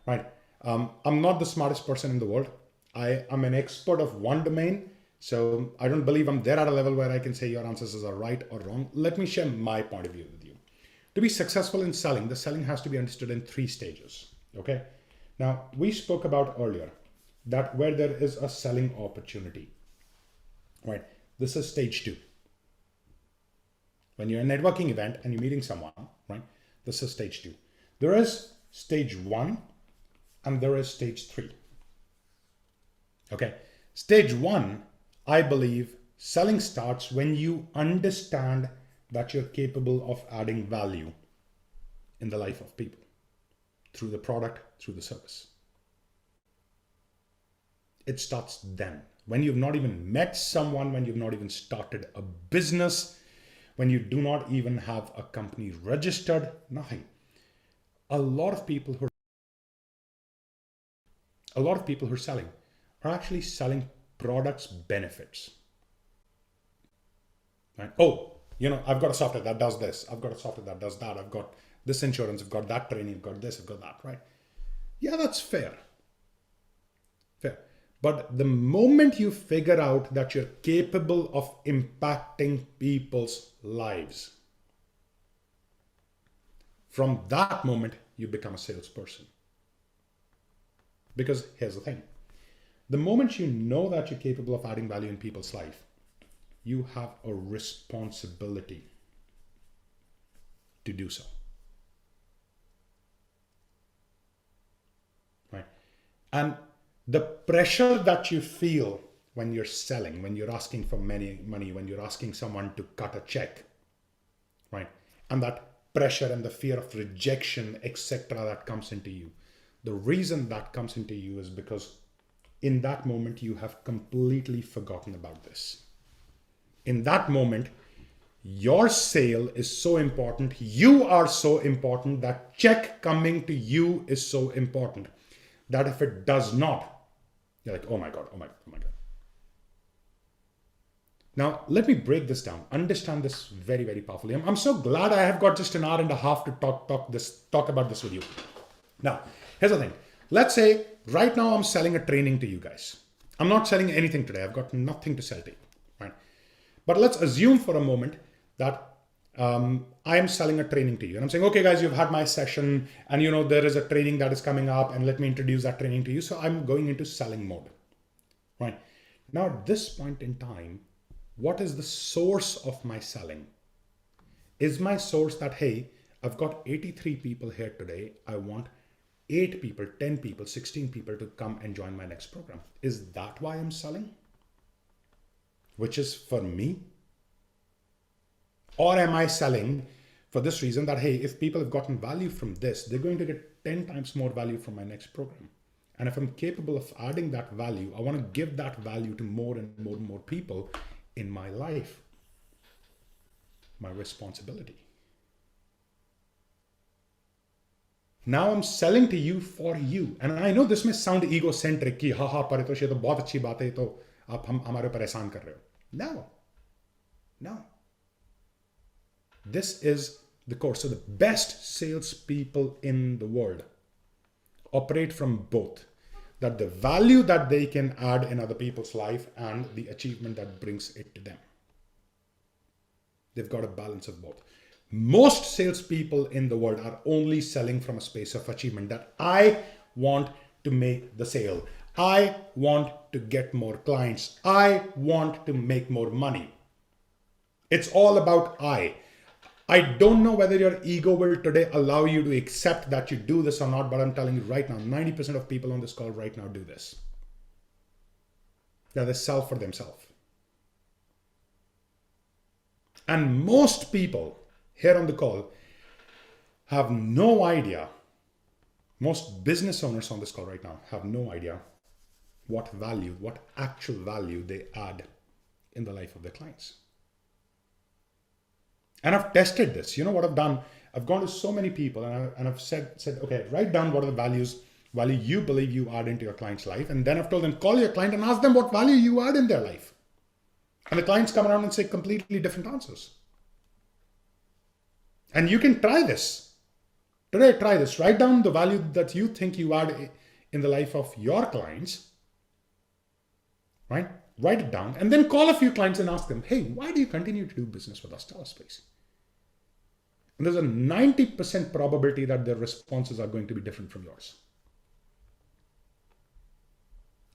Speaker 1: Right. I'm not the smartest person in the world. I am an expert of one domain, so I don't believe I'm there at a level where I can say your answers are right or wrong. Let me share my point of view with you. To be successful in selling, the selling has to be understood in 3 stages, okay? Now, we spoke about earlier that where there is a selling opportunity, right? This is stage 2. When you're in a networking event and you're meeting someone, right? This is stage 2. There is stage 1 and there is stage 3. Okay. Stage 1, I believe selling starts when you understand that you're capable of adding value in the life of people through the product, through the service. It starts then. When you've not even met someone, when you've not even started a business, when you do not even have a company registered, nothing. A lot of people who are selling are actually selling products, benefits. Right? Oh, I've got a software that does this. I've got a software that does that. I've got this insurance. I've got that training. I've got this. I've got that. Right? Yeah, that's fair. Fair. But the moment you figure out that you're capable of impacting people's lives, from that moment, you become a salesperson. Because here's the thing. The moment you know that you're capable of adding value in people's life, you have a responsibility to do so. Right? And the pressure that you feel when you're selling, when you're asking for money, when you're asking someone to cut a check, right? And that pressure and the fear of rejection, etc., that comes into you. The reason that comes into you is because in that moment, you have completely forgotten about this. In that moment, your sale is so important. You are so important. That check coming to you is so important that if it does not, you're like, oh my God, oh my God. Now, let me break this down. Understand this very, very powerfully. I'm so glad I have got just an hour and a half to talk about this with you. Now, here's the thing. Let's say right now I'm selling a training to you guys. I'm not selling anything today. I've got nothing to sell to you, right? But let's assume for a moment that I am selling a training to you. And I'm saying, okay, guys, you've had my session and there is a training that is coming up and let me introduce that training to you. So I'm going into selling mode, right? Now, at this point in time, what is the source of my selling? Is my source that, hey, I've got 83 people here today. I want 8 people, 10 people, 16 people to come and join my next program. Is that why I'm selling? Which is for me? Or am I selling for this reason that, hey, if people have gotten value from this, they're going to get 10 times more value from my next program. And if I'm capable of adding that value, I want to give that value to more and more and more people in my life. My responsibility. Now I'm selling to you for you. And I know this may sound egocentric कि हाँ हाँ परितोष ये तो बहुत अच्छी बात है तो आप हमारे ऊपर एहसान कर रहे हो. No. No. This is the course. So the best salespeople in the world operate from both. That the value that they can add in other people's life and the achievement that brings it to them. They've got a balance of both. Most salespeople in the world are only selling from a space of achievement, that I want to make the sale. I want to get more clients. I want to make more money. It's all about I. I don't know whether your ego will today allow you to accept that you do this or not, but I'm telling you right now, 90% of people on this call right now do this. They sell for themselves. And most people here on the call have no idea, most business owners on this call right now have no idea what value, what actual value they add in the life of their clients. And I've tested this. You know what I've done? I've gone to so many people and I've said, okay, write down what are the value you believe you add into your client's life. And then I've told them, call your client and ask them what value you add in their life. And the clients come around and say completely different answers. And you can try this. Today, try this. Write down the value that you think you add in the life of your clients. Right? Write it down. And then call a few clients and ask them, hey, why do you continue to do business with us? Tell us, please. And there's a 90% probability that their responses are going to be different from yours.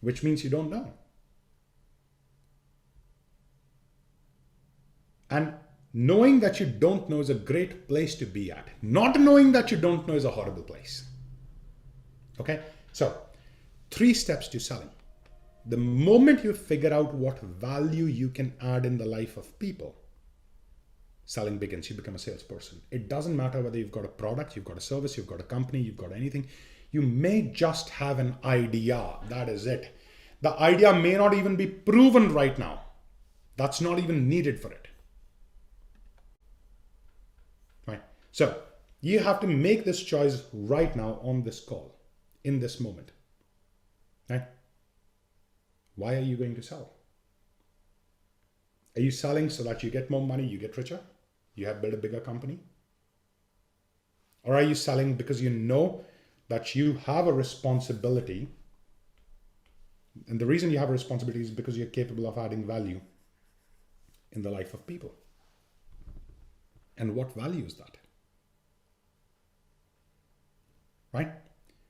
Speaker 1: Which means you don't know. And knowing that you don't know is a great place to be at. Not knowing that you don't know is a horrible place. Okay? So, 3 steps to selling. The moment you figure out what value you can add in the life of people, selling begins. You become a salesperson. It doesn't matter whether you've got a product, you've got a service, you've got a company, you've got anything. You may just have an idea. That is it. The idea may not even be proven right now. That's not even needed for it. Right? So you have to make this choice right now on this call, in this moment. Right? Why are you going to sell? Are you selling so that you get more money, you get richer, you have built a bigger company? Or are you selling because you know that you have a responsibility? And the reason you have a responsibility is because you're capable of adding value in the life of people. And what value is that? Right?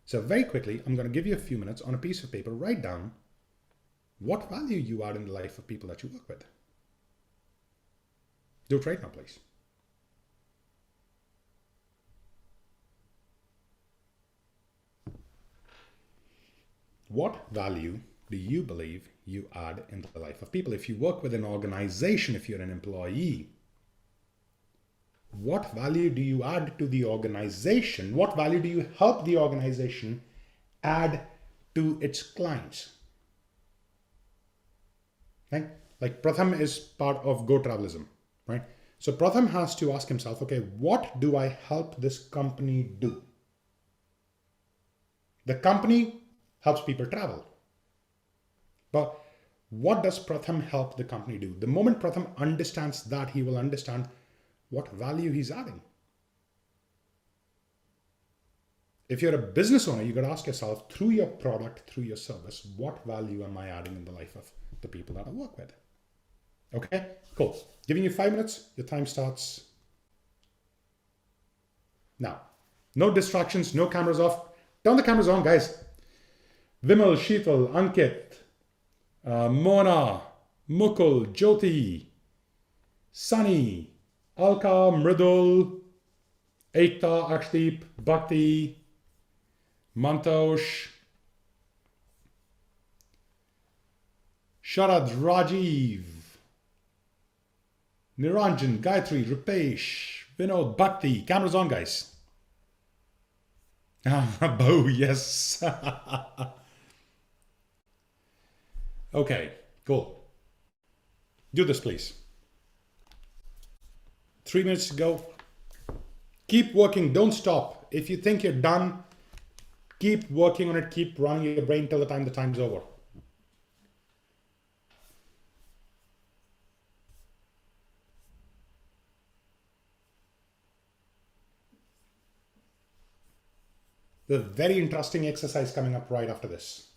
Speaker 1: So very quickly, I'm going to give you a few minutes on a piece of paper. Write down what value you add in the life of people that you work with. Do it right now, please. What value do you believe you add in the life of people? If you work with an organization, if you're an employee, what value do you add to the organization? What value do you help the organization add to its clients? Right? Like Pratham is part of Go Travelism, right? So Pratham has to ask himself, okay, what do I help this company do? The company helps people travel. But what does Pratham help the company do? The moment Pratham understands that, he will understand what value he's adding. If you're a business owner, you got to ask yourself, through your product, through your service, what value am I adding in the life of the people that I work with? Okay, cool. Giving you 5 minutes, your time starts now. No distractions, no cameras off. Turn the cameras on, guys. Vimal, Sheetal, Ankit, Mona, Mukul, Jody, Sunny, Alka, Mridul, Ekta, Akshdeep, Bhakti, Mantosh, Sharad, Rajiv, Niranjan, Gayatri, Rupesh, Vinod, Bhakti. Cameras on, guys. Bo, yes. Okay, cool. Do this, please. 3 minutes to go. Keep working, don't stop. If you think you're done, keep working on it, keep running your brain till the time's over. There's a very interesting exercise coming up right after this.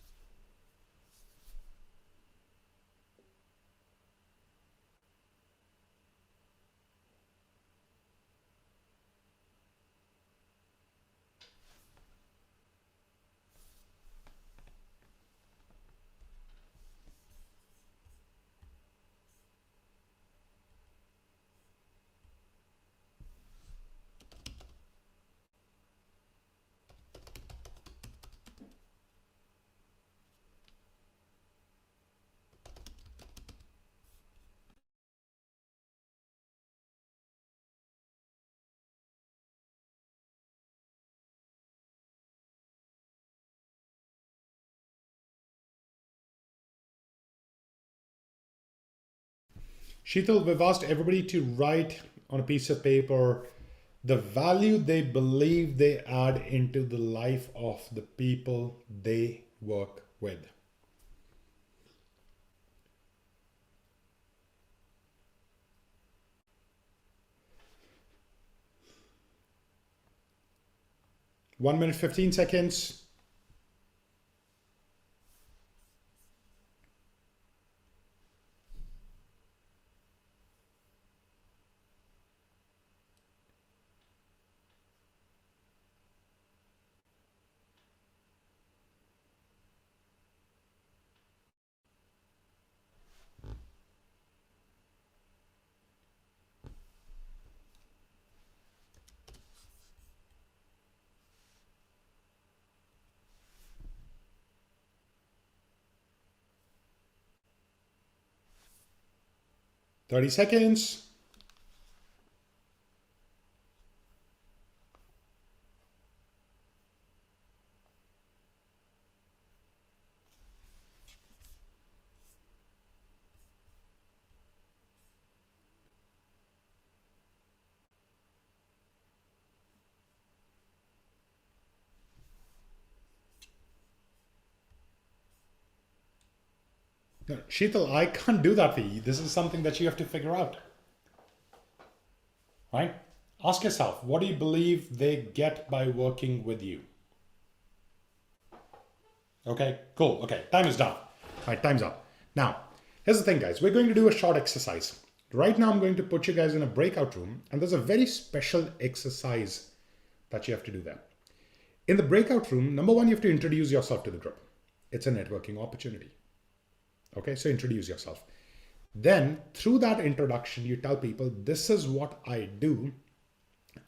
Speaker 1: Sheetal, we've asked everybody to write on a piece of paper the value they believe they add into the life of the people they work with. One minute, 15 seconds. Thirty seconds. No, Sheetal, I can't do that for you. This is something that you have to figure out. Right? Ask yourself, what do you believe they get by working with you? Okay, cool. Okay, time is done. Right, time's up. Now, here's the thing, guys. We're going to do a short exercise. Right now, I'm going to put you guys in a breakout room, and there's a very special exercise that you have to do there. In the breakout room, number one, you have to introduce yourself to the group. It's a networking opportunity. Okay, so introduce yourself. Then through that introduction, you tell people, this is what I do.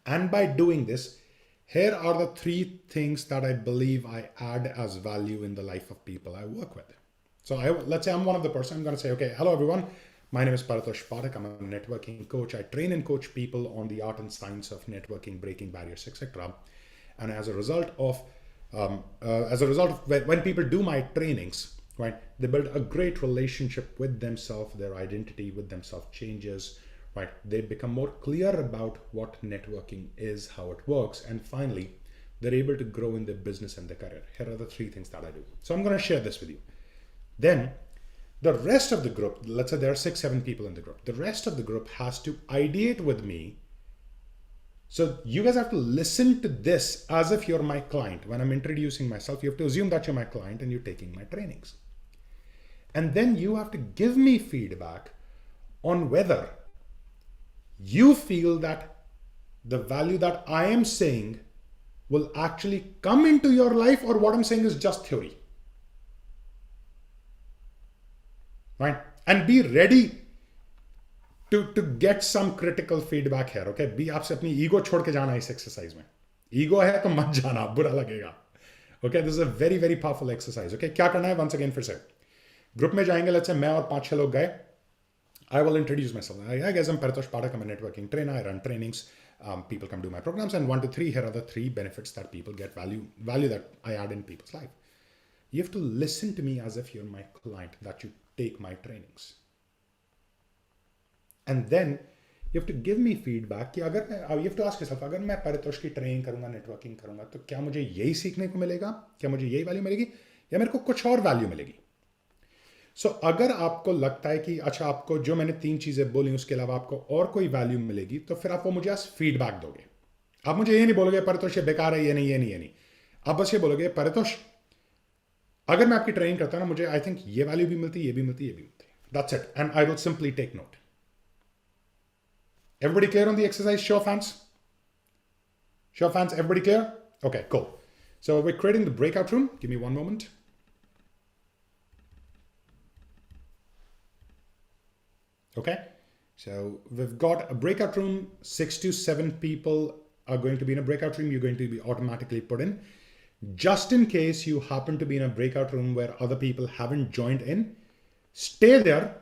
Speaker 1: And by doing this, here are the 3 things that I believe I add as value in the life of people I work with. So let's say I'm one of the person. I'm going to say, okay, hello everyone. My name is Paritosh Pathak. I'm a networking coach. I train and coach people on the art and science of networking, breaking barriers, etc. And as a result of when people do my trainings, right, they build a great relationship with themselves, their identity with themselves changes, right? They become more clear about what networking is, how it works, and finally, they're able to grow in their business and their career. Here are the 3 things that I do. So I'm going to share this with you. Then the rest of the group, let's say there are 6-7 people in the group. The rest of the group has to ideate with me. So you guys have to listen to this as if you're my client. When I'm introducing myself, you have to assume that you're my client and you're taking my trainings. And then you have to give me feedback on whether you feel that the value that I am saying will actually come into your life, or what I'm saying is just theory. Right? And be ready to get some critical feedback here. Okay? Be आपसे अपनी ego छोड़ के जाना इस exercise में. Ego है तो मत जाना, बुरा लगेगा. Okay? This is a very, very powerful exercise. Okay? क्या करना है? Once again फिर से. Group में जाएंगे, let's say मैं और 5-6 लोग गए. I will introduce myself. Hi guys, I'm Paritosh Pathak. I'm a networking trainer. I run trainings. People come do my programs. And 1 to 3, here are the 3 benefits that people get, value that I add in people's life. You have to listen to me as if you're my client, that you take my trainings. And then you have to give me feedback कि अगर मैं, you have to ask yourself, अगर मैं परितोष की training करूंगा, networking करूंगा, तो क्या मुझे यही सीखने को मिलेगा, क्या मुझे यही वैल्यू मिलेगी, या मेरे को कुछ और वैल्यू मिलेगी. सो अगर आपको लगता है कि अच्छा आपको जो मैंने 3 चीजें बोली उसके अलावा आपको और कोई वैल्यू मिलेगी, तो फिर आप वो मुझे आज फीडबैक दोगे. आप मुझे ये नहीं बोलोगे परितोष ये बेकार है, ये नहीं, ये नहीं, ये नहीं. आप बस ये बोलोगे परितोष अगर मैं आपकी ट्रेनिंग करता ना, मुझे आई थिंक ये वैल्यू भी मिलती, ये भी मिलती, ये भी मिलती. That's it, and I will simply take note. Everybody clear on the exercise? Show of hands. Show of hands. Everybody clear? Okay, cool. So we're creating the breakout room. Give me one moment. Okay. So we've got a breakout room. 6 to 7 people are going to be in a breakout room. You're going to be automatically put in. Just in case you happen to be in a breakout room where other people haven't joined in, stay there.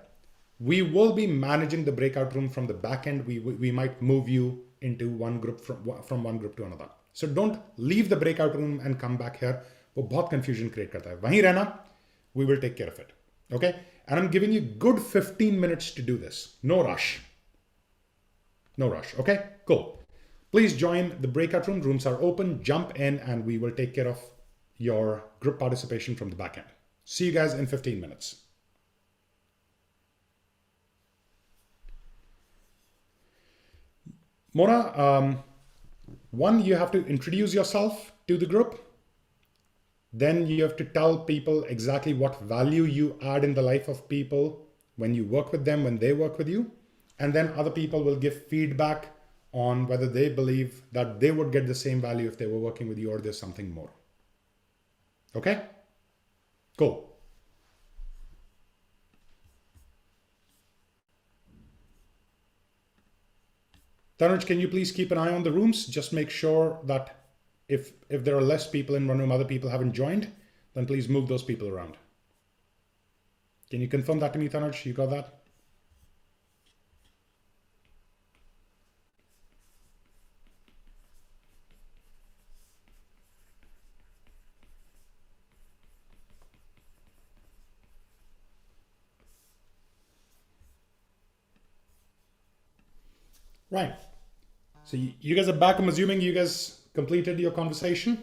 Speaker 1: We will be managing the breakout room from the back end. We might move you into one group from one group to another. So don't leave the breakout room and come back here. वो बहुत confusion create करता है. वहीं रहना. We will take care of it. Okay? And I'm giving you good 15 minutes to do this. No rush. No rush. Okay? Cool. Please join the breakout room. Rooms are open. Jump in and we will take care of your group participation from the back end. See you guys in 15 minutes. Mona, one, you have to introduce yourself to the group. Then you have to tell people exactly what value you add in the life of people when you work with them, when they work with you. And then other people will give feedback on whether they believe that they would get the same value if they were working with you or there's something more. Okay? Cool. Tanuj, can you please keep an eye on the rooms? Just make sure that if there are less people in one room, other people haven't joined, then please move those people around. Can you confirm that to me, Tanuj? You got that? Right. So you guys are back. I'm assuming you guys completed your conversation.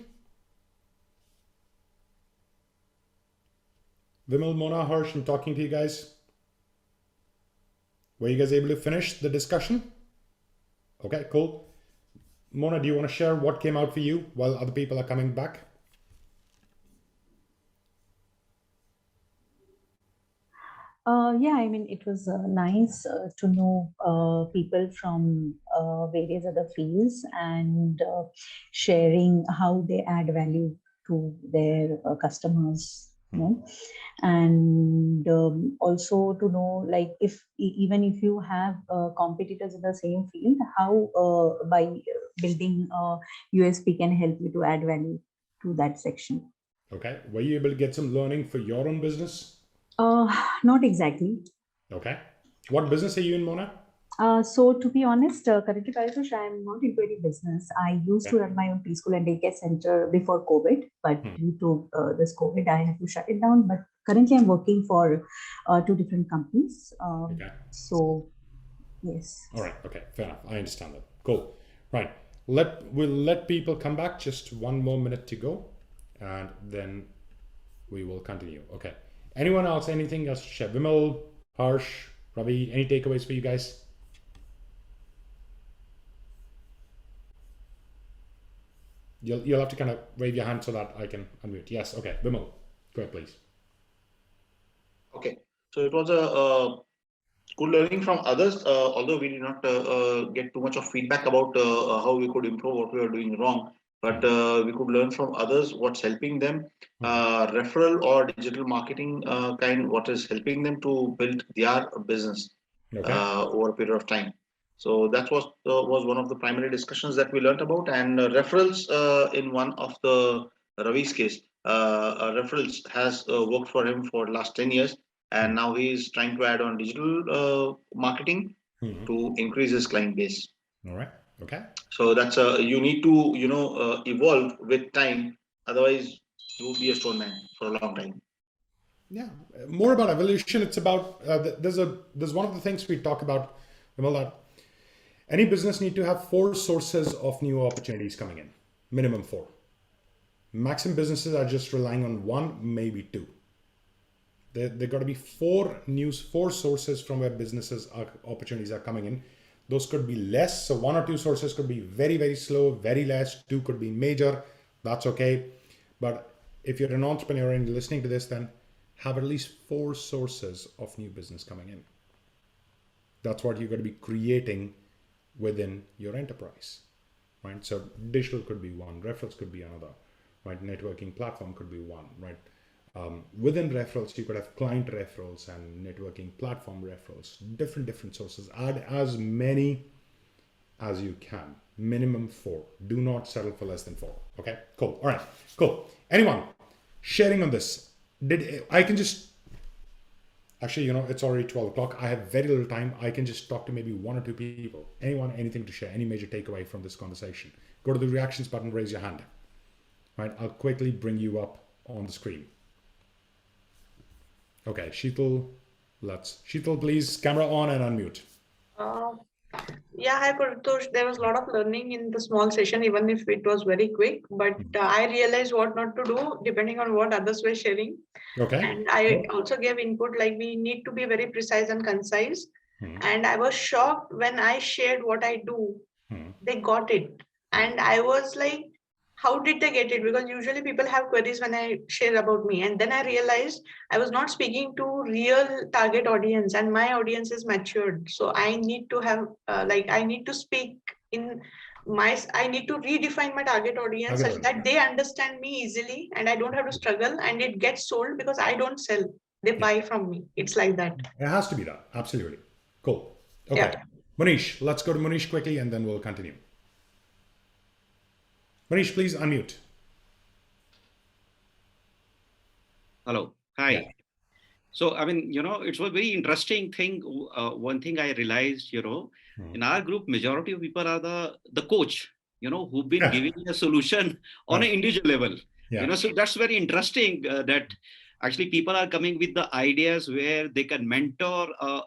Speaker 1: Vimal, Mona, Harsh, I'm talking to you guys. Were you guys able to finish the discussion? Okay, cool. Mona, do you want to share what came out for you while other people are coming back?
Speaker 19: Yeah, I mean, it was nice to know people from various other fields and sharing how they add value to their customers, you know, and also to know, like, if even if you have competitors in the same field, how by building USP can help you to add value to that section.
Speaker 1: Okay. Were you able to get some learning for your own business?
Speaker 19: Not exactly.
Speaker 1: Okay. What business are you in, Mona?
Speaker 19: So to be honest, currently, Paritosh, I'm not into any business. I used to run my own preschool and daycare center before COVID, but due to this COVID, I had to shut it down. But currently, I'm working for 2 different companies. So, yes.
Speaker 1: All right. Okay. Fair enough. I understand that. Cool. Right. We'll let people come back. Just one more minute to go, and then we will continue. Okay. Anyone else? Anything else? Vimal, Harsh, Ravi, any takeaways for you guys? You'll have to kind of wave your hand so that I can unmute. Yes. Okay. Vimal, go ahead, please.
Speaker 2: Okay. So it was a good learning from others, although we did not get too much of feedback about how we could improve what we were doing wrong. But we could learn from others what's helping them, referral or digital marketing what is helping them to build their business over a period of time. So that was one of the primary discussions that we learned about, and referrals in one of the Ravi's case, referrals has worked for him for last 10 years, and now he is trying to add on digital marketing to increase his client base.
Speaker 1: All right. Okay.
Speaker 2: So that's you need to evolve with time. Otherwise, You will be a stone man for a long time.
Speaker 1: Yeah, more about evolution. It's about there's one of the things we talk about, Vimal, that any business need to have 4 sources of new opportunities coming in, minimum 4. Maximum businesses are just relying on 1, maybe 2. There got to be 4 sources from where opportunities are coming in. Those could be less, so 1 or 2 sources could be very, very slow, very less. 2 could be major. That's okay. But if you're an entrepreneur and listening to this, then have at least 4 sources of new business coming in. That's what you're going to be creating within your enterprise, right? So digital could be one, referrals could be another, right? Networking platform could be one, right? Within referrals, you could have client referrals and networking platform referrals, different sources. Add as many as you can, minimum 4. Do not settle for less than 4. Okay, cool. All right, cool. Anyone sharing on this? I can just, actually, it's already 12 o'clock. I have very little time. I can just talk to maybe 1 or 2 people. Anyone, anything to share, any major takeaway from this conversation? Go to the reactions button, raise your hand. Right, I'll quickly bring you up on the screen. Okay, Sheetal, please, camera on and unmute.
Speaker 15: Yeah, hi Paritosh. There was a lot of learning in the small session, even if it was very quick. But I realized what not to do depending on what others were sharing.
Speaker 1: Okay.
Speaker 15: And I also gave input like we need to be very precise and concise. And I was shocked when I shared what I do. They got it. And I was like, how did they get it? Because usually people have queries when I share about me. And then I realized I was not speaking to real target audience, and my audience is matured. So I need to have, I need to speak in I need to redefine my target audience such that they understand me easily and I don't have to struggle, and it gets sold because I don't sell. They buy from me. It's like that.
Speaker 1: It has to be that. Absolutely. Cool. Okay.
Speaker 15: Yeah.
Speaker 1: Manish, let's go to Manish quickly and then we'll continue. Manish, please unmute.
Speaker 20: Hello. Hi. Yeah. So, I mean, it's a very interesting thing. One thing I realized, in our group, majority of people are the coach, who've been giving a solution on an individual level.
Speaker 1: Yeah.
Speaker 20: So that's very interesting that actually people are coming with the ideas where they can mentor a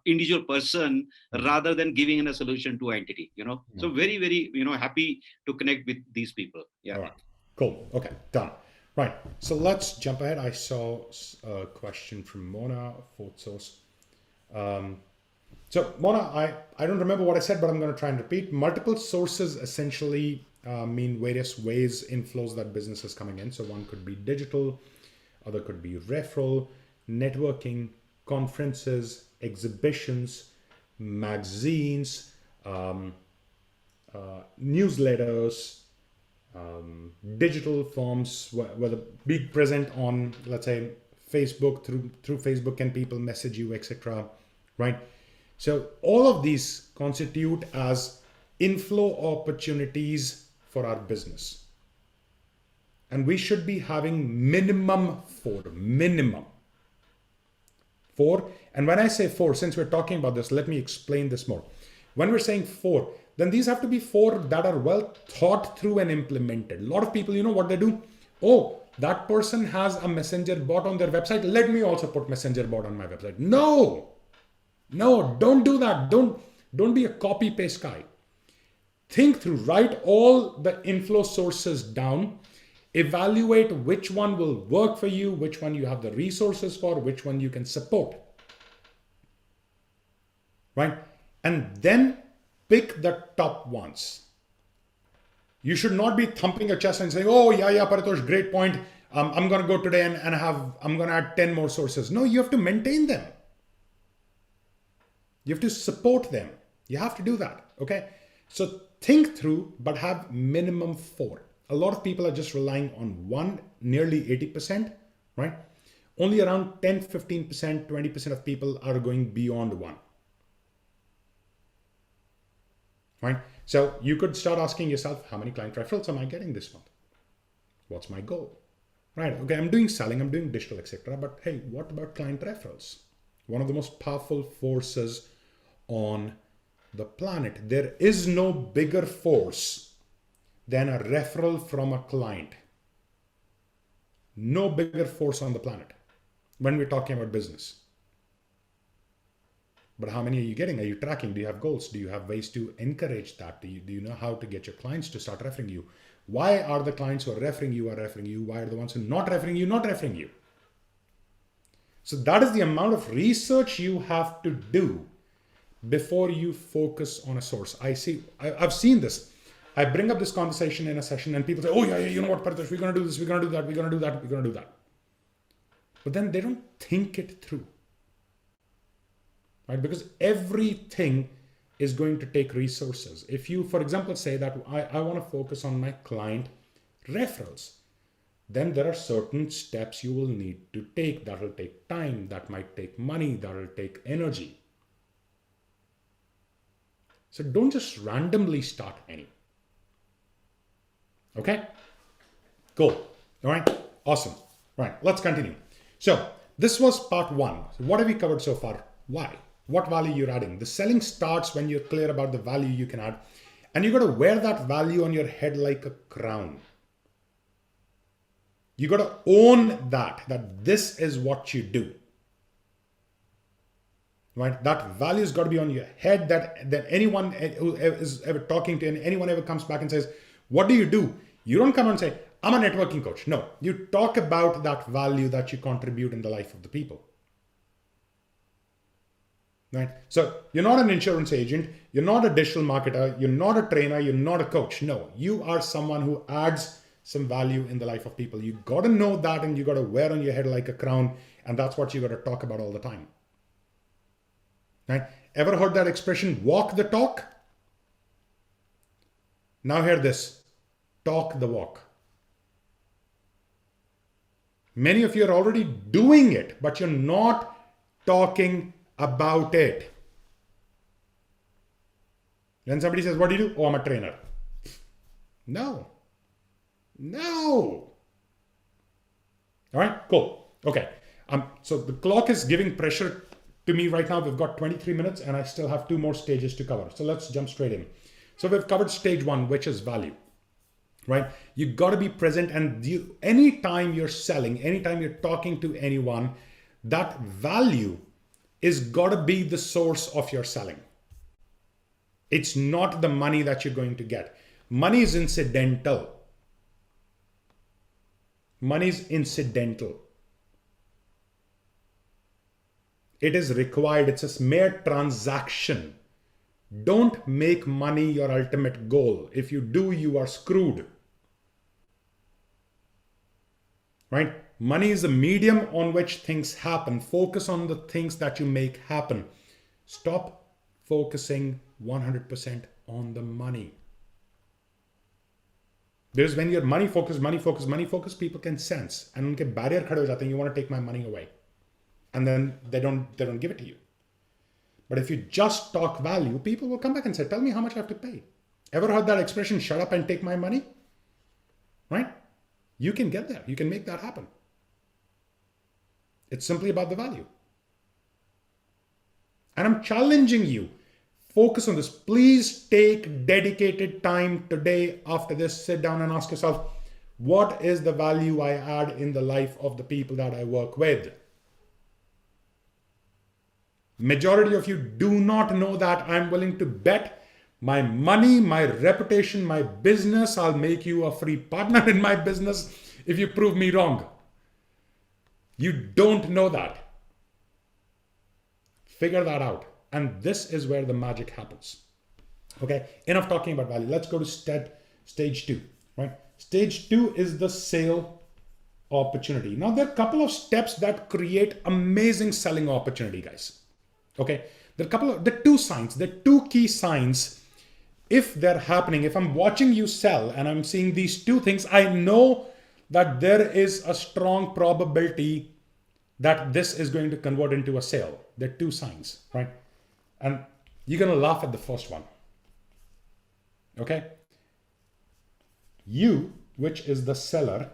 Speaker 20: individual person rather than giving a solution to entity, So very, very, happy to connect with these people. Yeah.
Speaker 1: All right. Cool. Okay. Done. Right. So let's jump ahead. I saw a question from Mona, fourth source. So Mona, I don't remember what I said, but I'm going to try and repeat. Multiple sources essentially mean various ways, inflows that business is coming in. So one could be digital, other could be referral, networking, conferences, exhibitions, magazines, newsletters, digital forms, whether be present on, let's say, Facebook, through Facebook, can people message you, etc. Right? So all of these constitute as inflow opportunities for our business. And we should be having minimum 4. And when I say 4, since we're talking about this, let me explain this more. When we're saying 4, then these have to be 4 that are well thought through and implemented. A lot of people, what they do? Oh, that person has a messenger bot on their website. Let me also put messenger bot on my website. No, don't do that. Don't be a copy paste guy. Think through, write all the inflow sources down, evaluate which one will work for you, which one you have the resources for, which one you can support. Right? And then pick the top ones. You should not be thumping your chest and saying, oh, yeah, Paritosh, great point. I'm going to go today and I'm going to add 10 more sources. No, you have to maintain them. You have to support them. You have to do that. Okay. So think through, but have minimum 4. A lot of people are just relying on 1, nearly 80%, right? Only around 10, 15%, 20% of people are going beyond 1. Right? So you could start asking yourself, how many client referrals am I getting this month? What's my goal? Right? Okay, I'm doing selling, I'm doing digital, etc. But hey, what about client referrals? One of the most powerful forces on the planet. There is no bigger force than a referral from a client. No bigger force on the planet when we're talking about business. But how many are you getting? Are you tracking? Do you have goals? Do you have ways to encourage that? Do you know how to get your clients to start referring you? Why are the clients who are referring you? Why are the ones who are not referring you? So that is the amount of research you have to do before you focus on a source. I've seen this. I bring up this conversation in a session and people say, oh yeah, you know what, Paritosh, we're going to do this, we're going to do that, we're going to do that, we're going to do that. But then they don't think it through. Right? Because everything is going to take resources. If you, for example, say that I want to focus on my client referrals, then there are certain steps you will need to take. That will take time, that might take money, that will take energy. So don't just randomly start any. Okay? Cool. All right? Awesome. Right, let's continue. So this was part one. So what have we covered so far? Why? What value you're adding? The selling starts when you're clear about the value you can add. And you got to wear that value on your head like a crown. You got to own that this is what you do. Right? That value's got to be on your head, that anyone who is ever talking to, and anyone ever comes back and says, what do? You don't come and say, I'm a networking coach. No, you talk about that value that you contribute in the life of the people. Right? So you're not an insurance agent, you're not a digital marketer, you're not a trainer, you're not a coach. No, you are someone who adds some value in the life of people. You got to know that, and you got to wear on your head like a crown, and that's what you got to talk about all the time. Right? Ever heard that expression, walk the talk? Now hear this, talk the walk. Many of you are already doing it, but you're not talking about it. When somebody says, what do you do? Oh, I'm a trainer. No. All right, cool. Okay. So the clock is giving pressure to me right now. We've got 23 minutes and I still have 2 more stages to cover. So let's jump straight in. So we've covered stage 1, which is value, right? You got to be present, and anytime you're selling, anytime you're talking to anyone, that value is got to be the source of your selling. It's not the money that you're going to get. Money is incidental. Money is incidental. It is required. It's a mere transaction. Don't make money your ultimate goal. If you do, you are screwed. Right? Money is the medium on which things happen. Focus on the things that you make happen. Stop focusing 100% on the money. Because when you're money focused, people can sense. And unke barrier khade ho jate hain, you want to take my money away. And then they don't give it to you. But if you just talk value, people will come back and say, tell me how much I have to pay. Ever heard that expression, shut up and take my money? Right? You can get there. You can make that happen. It's simply about the value. And I'm challenging you. Focus on this. Please take dedicated time today after this. Sit down and ask yourself, what is the value I add in the life of the people that I work with? Majority of you do not know that. I'm willing to bet my money, my reputation, my business. I'll make you a free partner in my business if you prove me wrong. You don't know that. Figure that out. And this is where the magic happens. Okay, enough talking about value. Let's go to stage 2. Right? Stage 2 is the sale opportunity. Now, there are a couple of steps that create amazing selling opportunity, guys. Okay, there are 2 signs, there are 2 key signs. If they're happening, if I'm watching you sell and I'm seeing these 2 things, I know that there is a strong probability that this is going to convert into a sale. There are 2 signs, right? And you're going to laugh at the first one. Okay? You, which is the seller,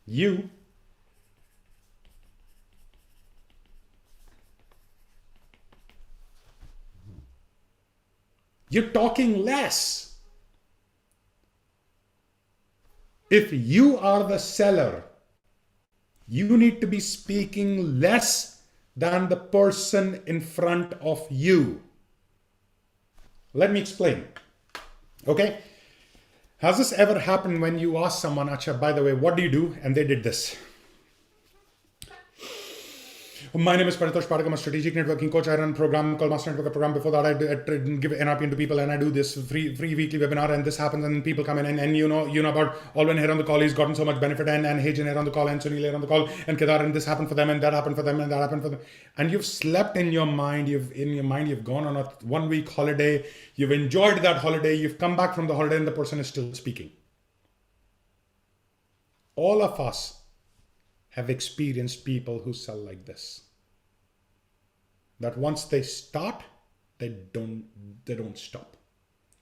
Speaker 1: you're talking less. If you are the seller, you need to be speaking less than the person in front of you. Let me explain. Okay? Has this ever happened when you ask someone, Acha, by the way, what do you do? And they did this. My name is Paritosh Pathak. I'm a strategic networking coach. I run a program called Master Networker Program. Before that, I give NRP to people, and I do this free weekly webinar, and this happens, and people come in, and you know about Alwyn here on the call. He's gotten so much benefit, and Hajan here on the call, and Sunil here on the call, and Kedar, and this happened for them, and that happened for them, and that happened for them. And you've slept in your mind. You've gone on a 1 week holiday. You've enjoyed that holiday. You've come back from the holiday, and the person is still speaking. All of us have experienced people who sell like this. That once they start, they don't stop.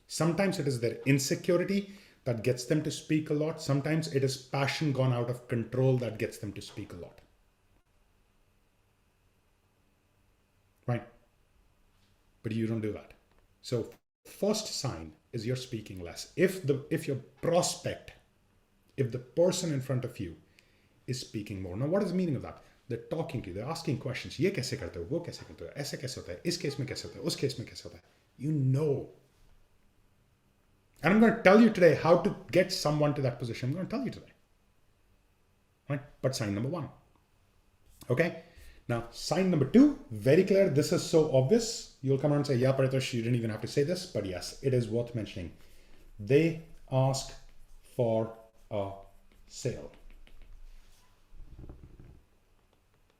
Speaker 1: Sometimes it is their insecurity that gets them to speak a lot. Sometimes it is passion gone out of control that gets them to speak a lot. Right? But you don't do that. So first sign is you're speaking less. If your prospect, if the person in front of you is speaking more. Now, what is the meaning of that? They're talking to you. They're asking questions. ये कैसे करते हो? वो कैसे करते हो? ऐसे कैसे होता है? इस केस में कैसे होता है? उस केस में कैसे होता है? You know. And I'm going to tell you today how to get someone to that position. I'm going to tell you today. Right? But sign number 1. Okay? Now, sign number 2, very clear. This is so obvious. You'll come around and say, yeah, Paritosh, you didn't even have to say this. But yes, it is worth mentioning. They ask for a sale.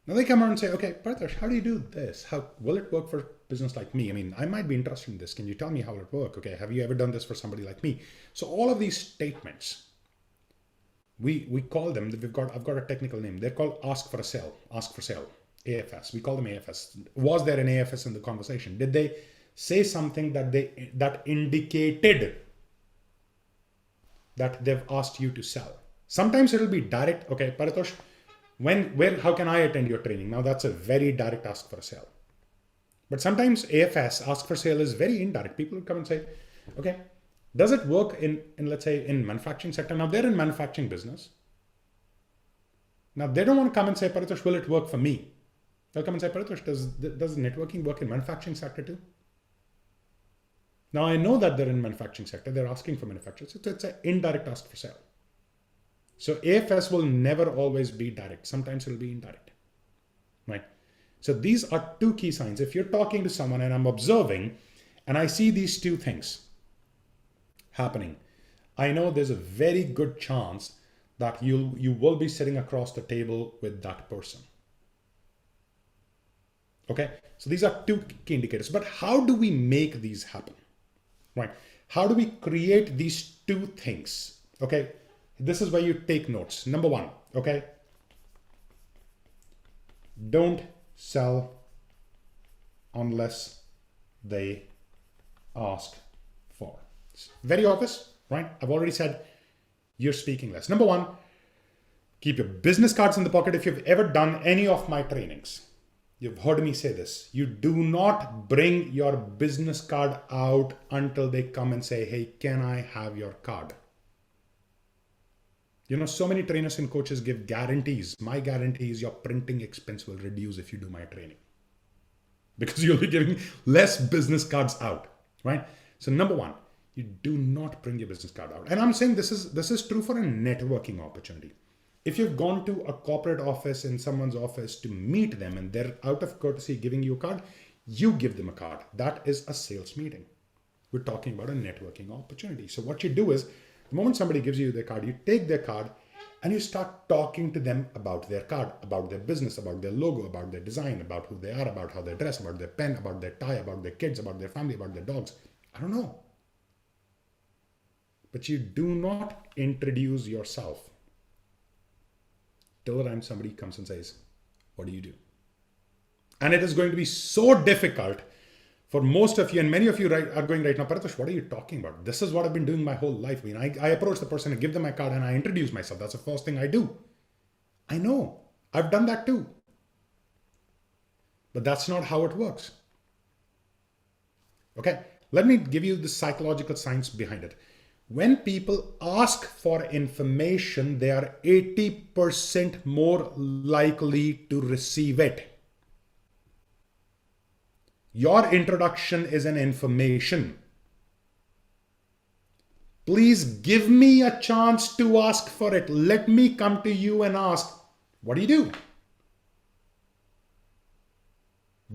Speaker 1: Now they come around and say, okay, Paritosh, how do you do this? How will it work for business like me? I mean, I might be interested in this. Can you tell me how it work? Okay, have you ever done this for somebody like me? So all of these statements, we call them, I've got a technical name. They're called ask for a sale, ask for sale, AFS. We call them AFS. Was there an AFS in the conversation? Did they say something that indicated that they've asked you to sell? Sometimes it'll be direct. Okay, Paritosh, how can I attend your training? Now that's a very direct ask for a sale. But sometimes AFS, ask for sale, is very indirect. People will come and say, okay, does it work in let's say in manufacturing sector? Now they're in manufacturing business. Now they don't want to come and say, Paritosh, will it work for me? They'll come and say, Paritosh, does networking work in manufacturing sector too? Now I know that they're in manufacturing sector. They're asking for manufacturers. It's an indirect ask for sale. So AFS will never always be direct. Sometimes it'll be indirect, right? So these are 2 key signs. If you're talking to someone and I'm observing and I see these 2 things happening, I know there's a very good chance that you will be sitting across the table with that person. Okay, so these are 2 key indicators. But how do we make these happen, right? How do we create these 2 things? Okay. This is where you take notes. Number 1, okay? Don't sell unless they ask for. It's very obvious, right? I've already said you're speaking less. Number 1, keep your business cards in the pocket. If you've ever done any of my trainings, you've heard me say this. You do not bring your business card out until they come and say, hey, can I have your card? You know, so many trainers and coaches give guarantees. My guarantee is your printing expense will reduce if you do my training, because you'll be giving less business cards out, right? So number 1, you do not bring your business card out. And I'm saying this is true for a networking opportunity. If you've gone to a corporate office in someone's office to meet them and they're out of courtesy giving you a card, you give them a card. That is a sales meeting. We're talking about a networking opportunity. So what you do is, the moment somebody gives you their card, you take their card and you start talking to them about their card, about their business, about their logo, about their design, about who they are, about how they dress, about their pen, about their tie, about their kids, about their family, about their dogs. I don't know. But you do not introduce yourself till the time somebody comes and says, what do you do? And it is going to be so difficult for most of you, and many of you are going right now, Paritosh, what are you talking about? This is what I've been doing my whole life. I mean, I approach the person and give them my card and I introduce myself. That's the first thing I do. I know. I've done that too. But that's not how it works. Okay, let me give you the psychological science behind it. When people ask for information, they are 80% more likely to receive it. Your introduction is an information. Please give me a chance to ask for it. Let me come to you and ask, what do you do?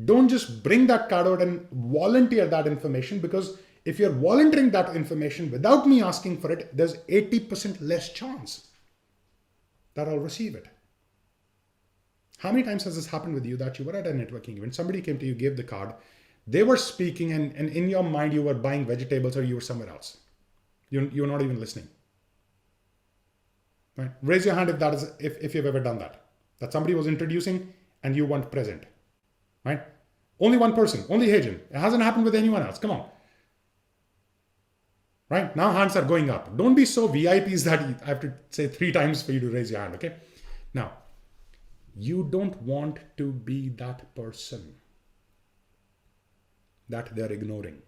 Speaker 1: Don't just bring that card out and volunteer that information, because if you're volunteering that information without me asking for it, there's 80% less chance that I'll receive it. How many times has this happened with you that you were at a networking event, somebody came to you, gave the card, they were speaking, and in your mind you were buying vegetables or you were somewhere else. You're not even listening. Right? Raise your hand if that is if you've ever done that. That somebody was introducing and you weren't present. Right? Only one person, only Hajan. It hasn't happened with anyone else. Come on. Right? Now hands are going up. Don't be so VIPs that I have to say 3 times for you to raise your hand. Okay? Now, you don't want to be that person that they're ignoring.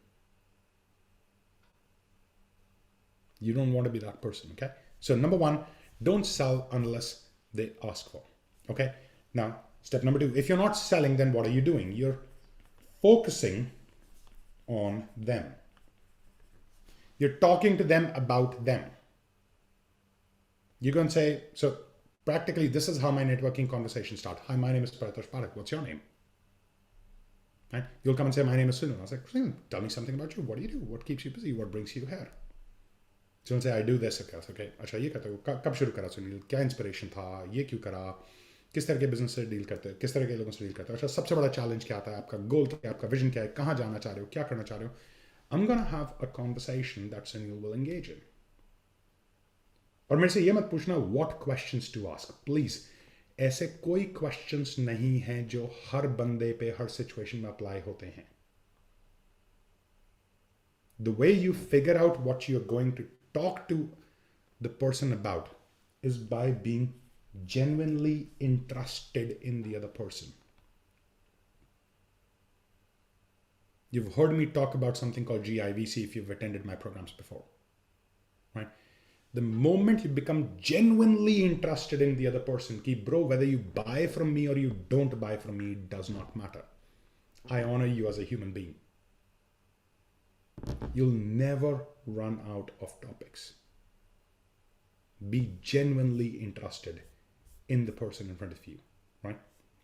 Speaker 1: You don't want to be that person, okay? So number 1, don't sell unless they ask for, okay? Now, step number 2, if you're not selling, then what are you doing? You're focusing on them. You're talking to them about them. You're going to say, so practically this is how my networking conversation starts. Hi, my name is Paritosh Pathak. What's your name? Right? You'll come and say, my name is Sunil. I was like, Sunil, tell me something about you. What do you do? What keeps you busy? What brings you here? So say, I do this. Okay. अच्छा ये करते हो कब शुरू करा सुनील क्या inspiration था ये क्यों करा किस तरह के बिजनेस से डील करते हो किस तरह के लोगों से डील करते हो अच्छा सबसे बड़ा चैलेंज क्या आता है आपका गोल क्या है आपका विजन क्या है कहाँ जाना चाह रहे हो क्या करना चाह रहे हो I'm gonna have a conversation that Sunil will engage in. और मेरे से ये मत पूछना what questions to ask. Please, ऐसे कोई questions नहीं हैं जो हर बंदे पे हर situation में apply होते हैं. The way you figure out what you're going to talk to the person about is by being genuinely interested in the other person. You've heard me talk about something called GIVC if you've attended my programs before, right? The moment you become genuinely interested in the other person, bro, whether you buy from me or you don't buy from me, it does not matter. I honor you as a human being. You'll never run out of topics. Be genuinely interested in the person in front of you, right?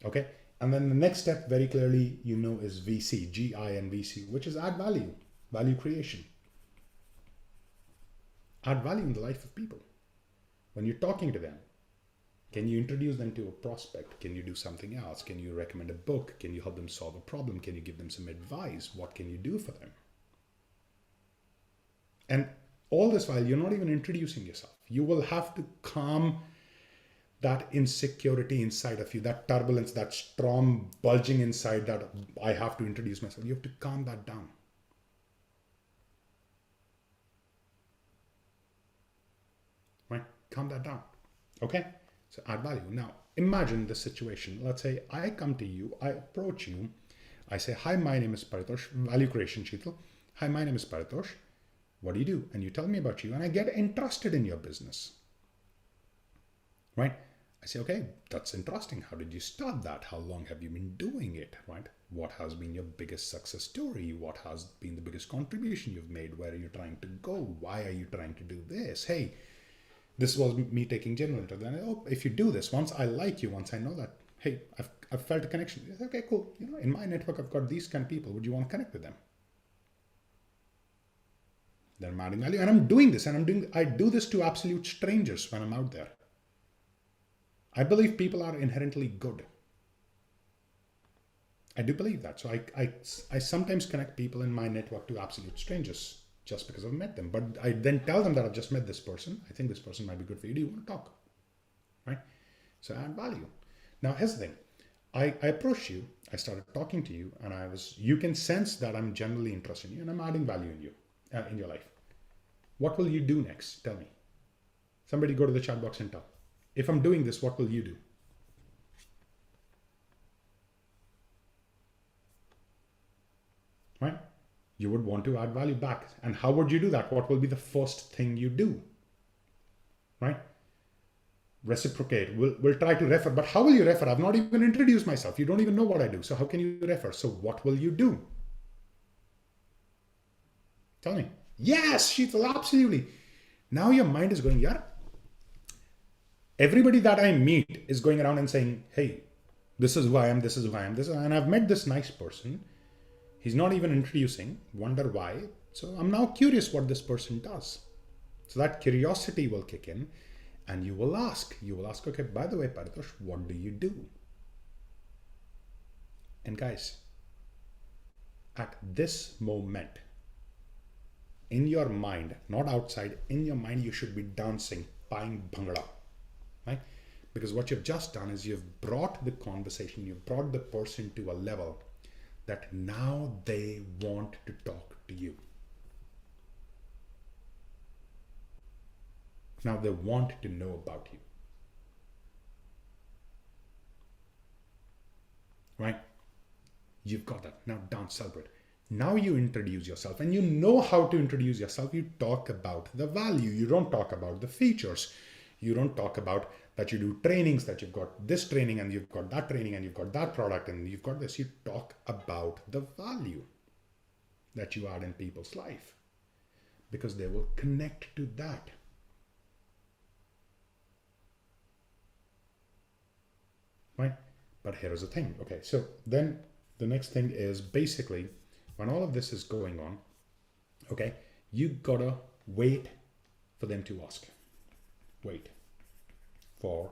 Speaker 1: Okay. And then the next step, very clearly, you know, is VC, GINVC, which is add value, value creation. Add value in the life of people. When you're talking to them, can you introduce them to a prospect? Can you do something else? Can you recommend a book? Can you help them solve a problem? Can you give them some advice? What can you do for them? And all this while, you're not even introducing yourself. You will have to calm that insecurity inside of you, that turbulence, that storm bulging inside that I have to introduce myself. You have to calm that down. Right? Calm that down. Okay? So add value. Now, imagine the situation. Let's say I come to you, I approach you, I say, hi, my name is Paritosh, value creation, Sheetal. Hi, my name is Paritosh. What do you do? And you tell me about you, and I get interested in your business. Right? I say, okay, that's interesting. How did you start that? How long have you been doing it? Right? What has been your biggest success story? What has been the biggest contribution you've made? Where are you trying to go? Why are you trying to do this? Hey, this was me taking general interest. Then, oh, if you do this, once I like you, once I know that, hey, I've felt a connection. Okay, cool. You know, in my network, I've got these kind of people. Would you want to connect with them? Then I'm adding value, and I'm doing this, and I do this to absolute strangers when I'm out there. I believe people are inherently good. I do believe that. So I sometimes connect people in my network to absolute strangers just because I've met them. But I then tell them that I've just met this person. I think this person might be good for you. Do you want to talk? Right? So add value. Now here's the thing. I approached you. I started talking to you, and you can sense that I'm genuinely interested in you, and I'm adding value in you, in your life. What will you do next? Tell me. Somebody go to the chat box and tell. If I'm doing this, what will you do? Right? you would want to add value back. And how would you do that? What will be the first thing you do? Right? Reciprocate. We'll try to refer, but how will you refer? I've not even introduced myself. You don't even know what I do. So how can you refer? So what will you do? Tell me. Yes, Sheetal, absolutely. Now your mind is going, yeah. Everybody that I meet is going around and saying, hey, this is who I am, this is who I am, this is, and I've met this nice person. He's not even introducing, wonder why. So I'm now curious what this person does. So that curiosity will kick in and you will ask, okay, by the way, Paritosh, what do you do? And guys, at this moment, in your mind, not outside, in your mind, you should be dancing, buying bhangra, right? Because what you've just done is you've brought the conversation, you've brought the person to a level that now they want to talk to you. Now they want to know about you. Right? You've got that. Now dance, celebrate. Now you introduce yourself and you know how to introduce yourself. You talk about the value. You don't talk about the features. You don't talk about that you do trainings, that you've got this training and you've got that training and you've got that product and you've got this. You talk about the value that you add in people's life because they will connect to that. Right? But here is the thing. Okay, so then the next thing is basically when all of this is going on, okay, you gotta wait for them to ask. Wait for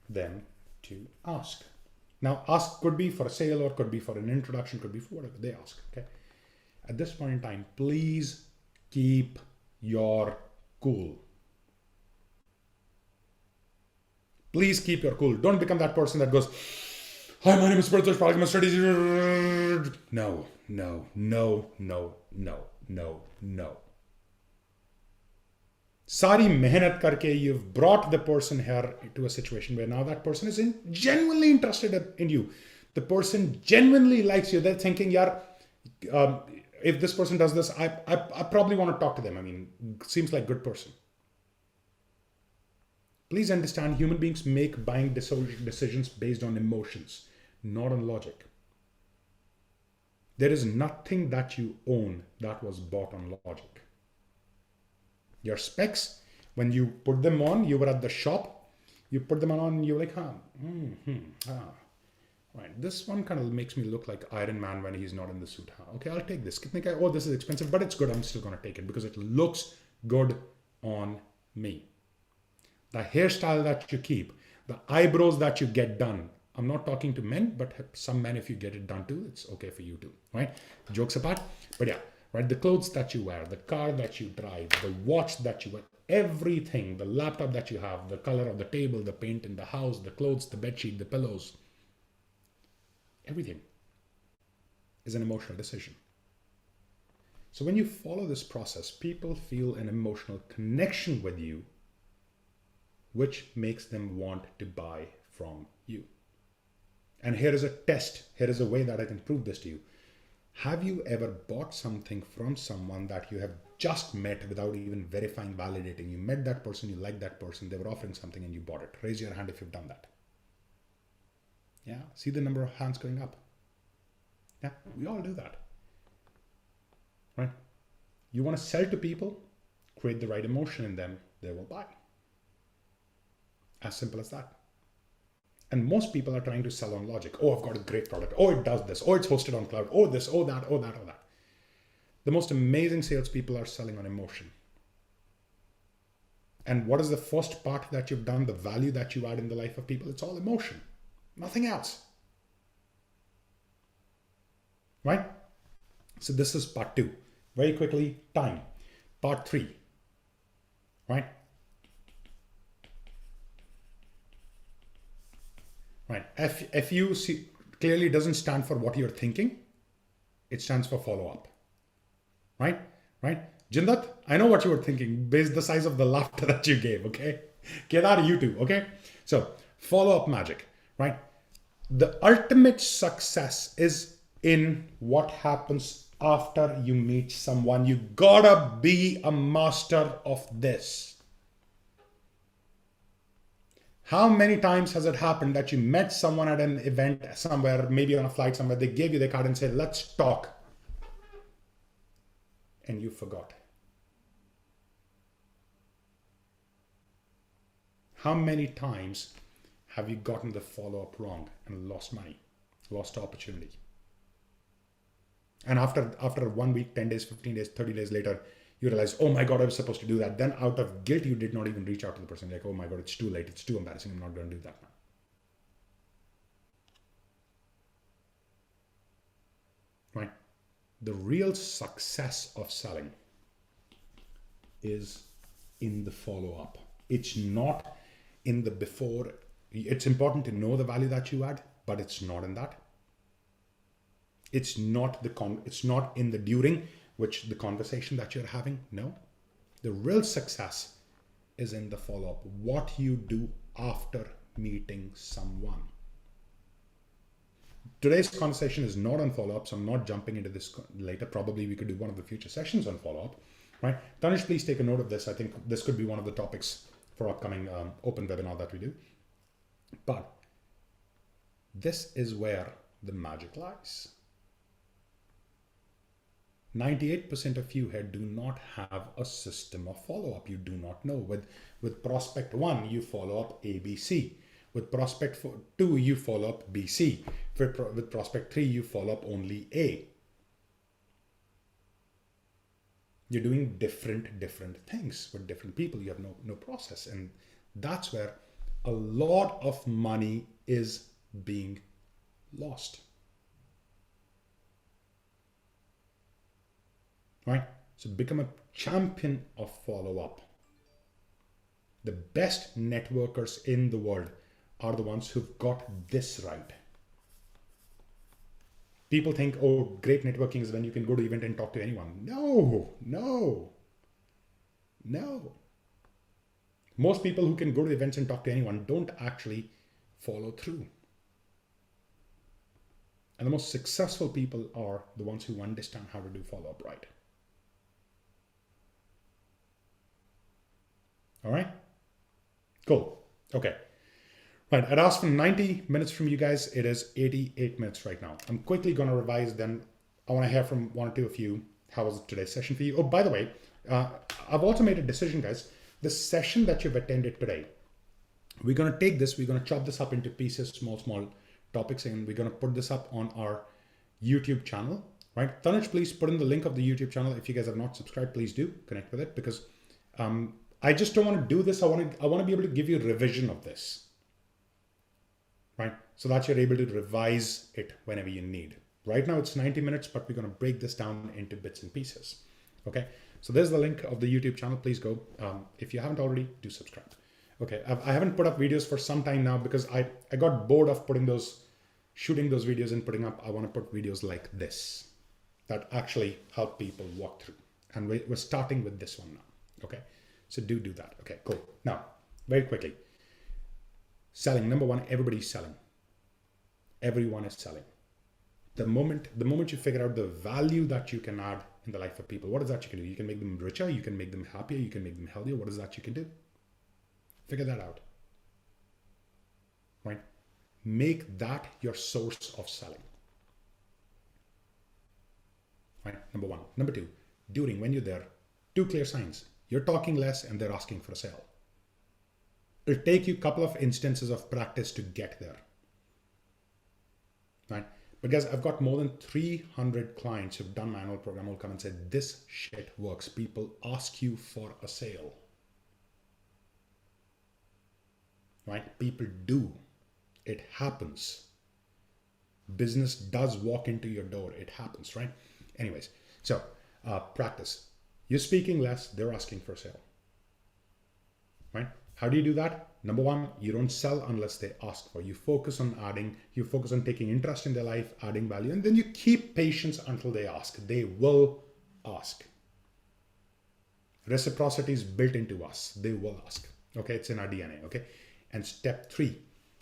Speaker 1: them to ask. Now, ask could be for a sale or could be for an introduction, could be for whatever they ask. Okay. At this point in time, please keep your cool. Please keep your cool. Don't become that person that goes, hi, my name is Paritosh Pathak, my strategy. No, no, no, no, no, no, no. Sari mehnat karke, you've brought the person here to a situation where now that person is genuinely interested in you. The person genuinely likes you. They're thinking, yeah, if this person does this, I probably want to talk to them. I mean, seems like a good person. Please understand, human beings make buying decisions based on emotions, not on logic. There is nothing that you own that was bought on logic. Your specs, when you put them on, you were at the shop, you put them on, you're like, right, this one kind of makes me look like Iron Man when he's not in the suit. Okay, I'll take this. Oh, this is expensive, but it's good. I'm still going to take it because it looks good on me. The hairstyle that you keep, the eyebrows that you get done. I'm not talking to men, but some men, if you get it done too, it's okay for you too, right? Jokes apart. But yeah, right? The clothes that you wear, the car that you drive, the watch that you wear, everything, the laptop that you have, the color of the table, the paint in the house, the clothes, the bedsheet, the pillows, everything is an emotional decision. So when you follow this process, people feel an emotional connection with you, which makes them want to buy from you. And here is a test. Here is a way that I can prove this to you. Have you ever bought something from someone that you have just met without even verifying, validating? You met that person, you liked that person, they were offering something and you bought it. Raise your hand if you've done that. Yeah, see the number of hands going up. Yeah, we all do that. Right? You want to sell to people, create the right emotion in them, they will buy. As simple as that. And most people are trying to sell on logic. Oh, I've got a great product. Oh, it does this. Oh, it's hosted on cloud. Oh, this, oh, that, oh, that, oh, that. The most amazing salespeople are selling on emotion. And what is the first part that you've done, the value that you add in the life of people? It's all emotion, nothing else. Right? So this is part 2. Very quickly, time. Part 3. Right? Right. FU clearly doesn't stand for what you're thinking. It stands for follow-up. Right? Right? Jindat, I know what you were thinking based the size of the laughter that you gave, okay? Kedar, you too, okay? So, follow-up magic, right? The ultimate success is in what happens after you meet someone. You gotta be a master of this. How many times has it happened that you met someone at an event somewhere, maybe on a flight somewhere, they gave you the card and said, let's talk, and you forgot? How many times have you gotten the follow-up wrong and lost money, lost opportunity? And after 1 week, 10 days, 15 days, 30 days later, you realize, oh my God, I was supposed to do that. Then out of guilt, you did not even reach out to the person. Like, oh my God, it's too late. It's too embarrassing. I'm not going to do that now. Right? The real success of selling is in the follow-up. It's not in the before. It's important to know the value that you add, but it's not in that. It's not it's not in the during, which the conversation that you're having. No, the real success is in the follow-up. What you do after meeting someone. Today's conversation is not on follow-up, so I'm not jumping into this later. Probably we could do one of the future sessions on follow-up, right? Tanish, please take a note of this. I think this could be one of the topics for upcoming open webinar that we do. But this is where the magic lies. 98% of you here do not have a system of follow-up. You do not know. With prospect 1, you follow up ABC. With prospect 2, you follow up BC. With prospect 3, you follow up only A. You're doing different things with different people. You have no process. And that's where a lot of money is being lost. Right? So become a champion of follow-up. The best networkers in the world are the ones who've got this right. People think, oh, great networking is when you can go to an event and talk to anyone. No. Most people who can go to events and talk to anyone don't actually follow through. And the most successful people are the ones who understand how to do follow-up right. All right? Cool. Okay. Right. I'd asked for 90 minutes from you guys. It is 88 minutes right now. I'm quickly going to revise. Then I want to hear from one or two of you. How was today's session for you? Oh, by the way, I've also made a decision, guys. The session that you've attended today, we're going to take this, we're going to chop this up into pieces, small topics, and we're going to put this up on our YouTube channel, right? Tanish, please put in the link of the YouTube channel. If you guys have not subscribed, please do connect with it, because I just don't want to do this. I want to be able to give you a revision of this, right? So that you're able to revise it whenever you need. Right now it's 90 minutes, but we're going to break this down into bits and pieces. Okay. So there's the link of the YouTube channel. Please go. If you haven't already, do subscribe. Okay. I haven't put up videos for some time now because I got bored of shooting those videos and putting up. I want to put videos like this that actually help people walk through. And we're starting with this one now. Okay. So do that. Okay, cool. Now, very quickly. Selling. Number one, everybody's selling. Everyone is selling. The moment you figure out the value that you can add in the life of people, what is that you can do? You can make them richer, you can make them happier, you can make them healthier. What is that you can do? Figure that out. Right? Make that your source of selling. Right? Number one. Number two, when you're there, 2 clear signs. You're talking less and they're asking for a sale. It'll take you a couple of instances of practice to get there. Right? Because I've got more than 300 clients who've done my annual program who'll come and say, this shit works. People ask you for a sale. Right? People do. It happens. Business does walk into your door. It happens, right? Anyways, so practice. You're speaking less, they're asking for a sale. Right? How do you do that? Number one, you don't sell unless they ask for. You focus on adding, you focus on taking interest in their life, adding value, and then you keep patience until they ask. They will ask. Reciprocity is built into us. They will ask. Okay, it's in our DNA. Okay, and step 3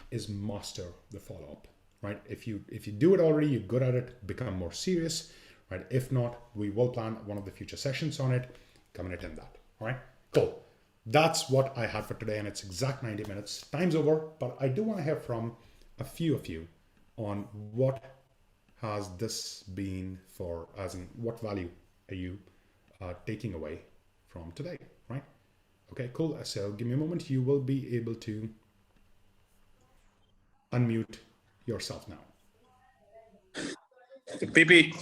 Speaker 1: is master the follow-up. Right? If you do it already, you're good at it. Become more serious. right? If not, we will plan one of the future sessions on it, coming in that. All right, cool. That's what I had for today, and it's exact 90 minutes. Time's over, but I do want to hear from a few of you on what has this been for, as in what value are you taking away from today, right? Okay, cool. So give me a moment. You will be able to unmute yourself now.
Speaker 6: PP,